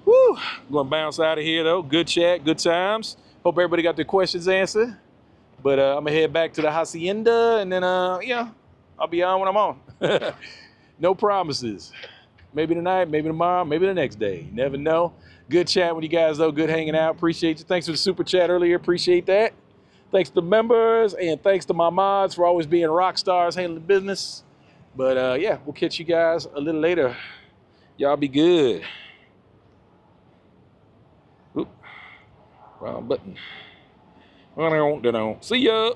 Woo! I'm gonna bounce out of here though. Good chat, good times. Hope everybody got their questions answered. But I'm gonna head back to the hacienda, and then yeah, I'll be on when I'm on. No promises. Maybe tonight, maybe tomorrow, maybe the next day. You never know. Good chat with you guys though. Good hanging out. Appreciate you. Thanks for the super chat earlier. Appreciate that. Thanks to members, and thanks to my mods for always being rock stars, handling business. But yeah, we'll catch you guys a little later. Y'all be good. Oop. Wrong button. See ya.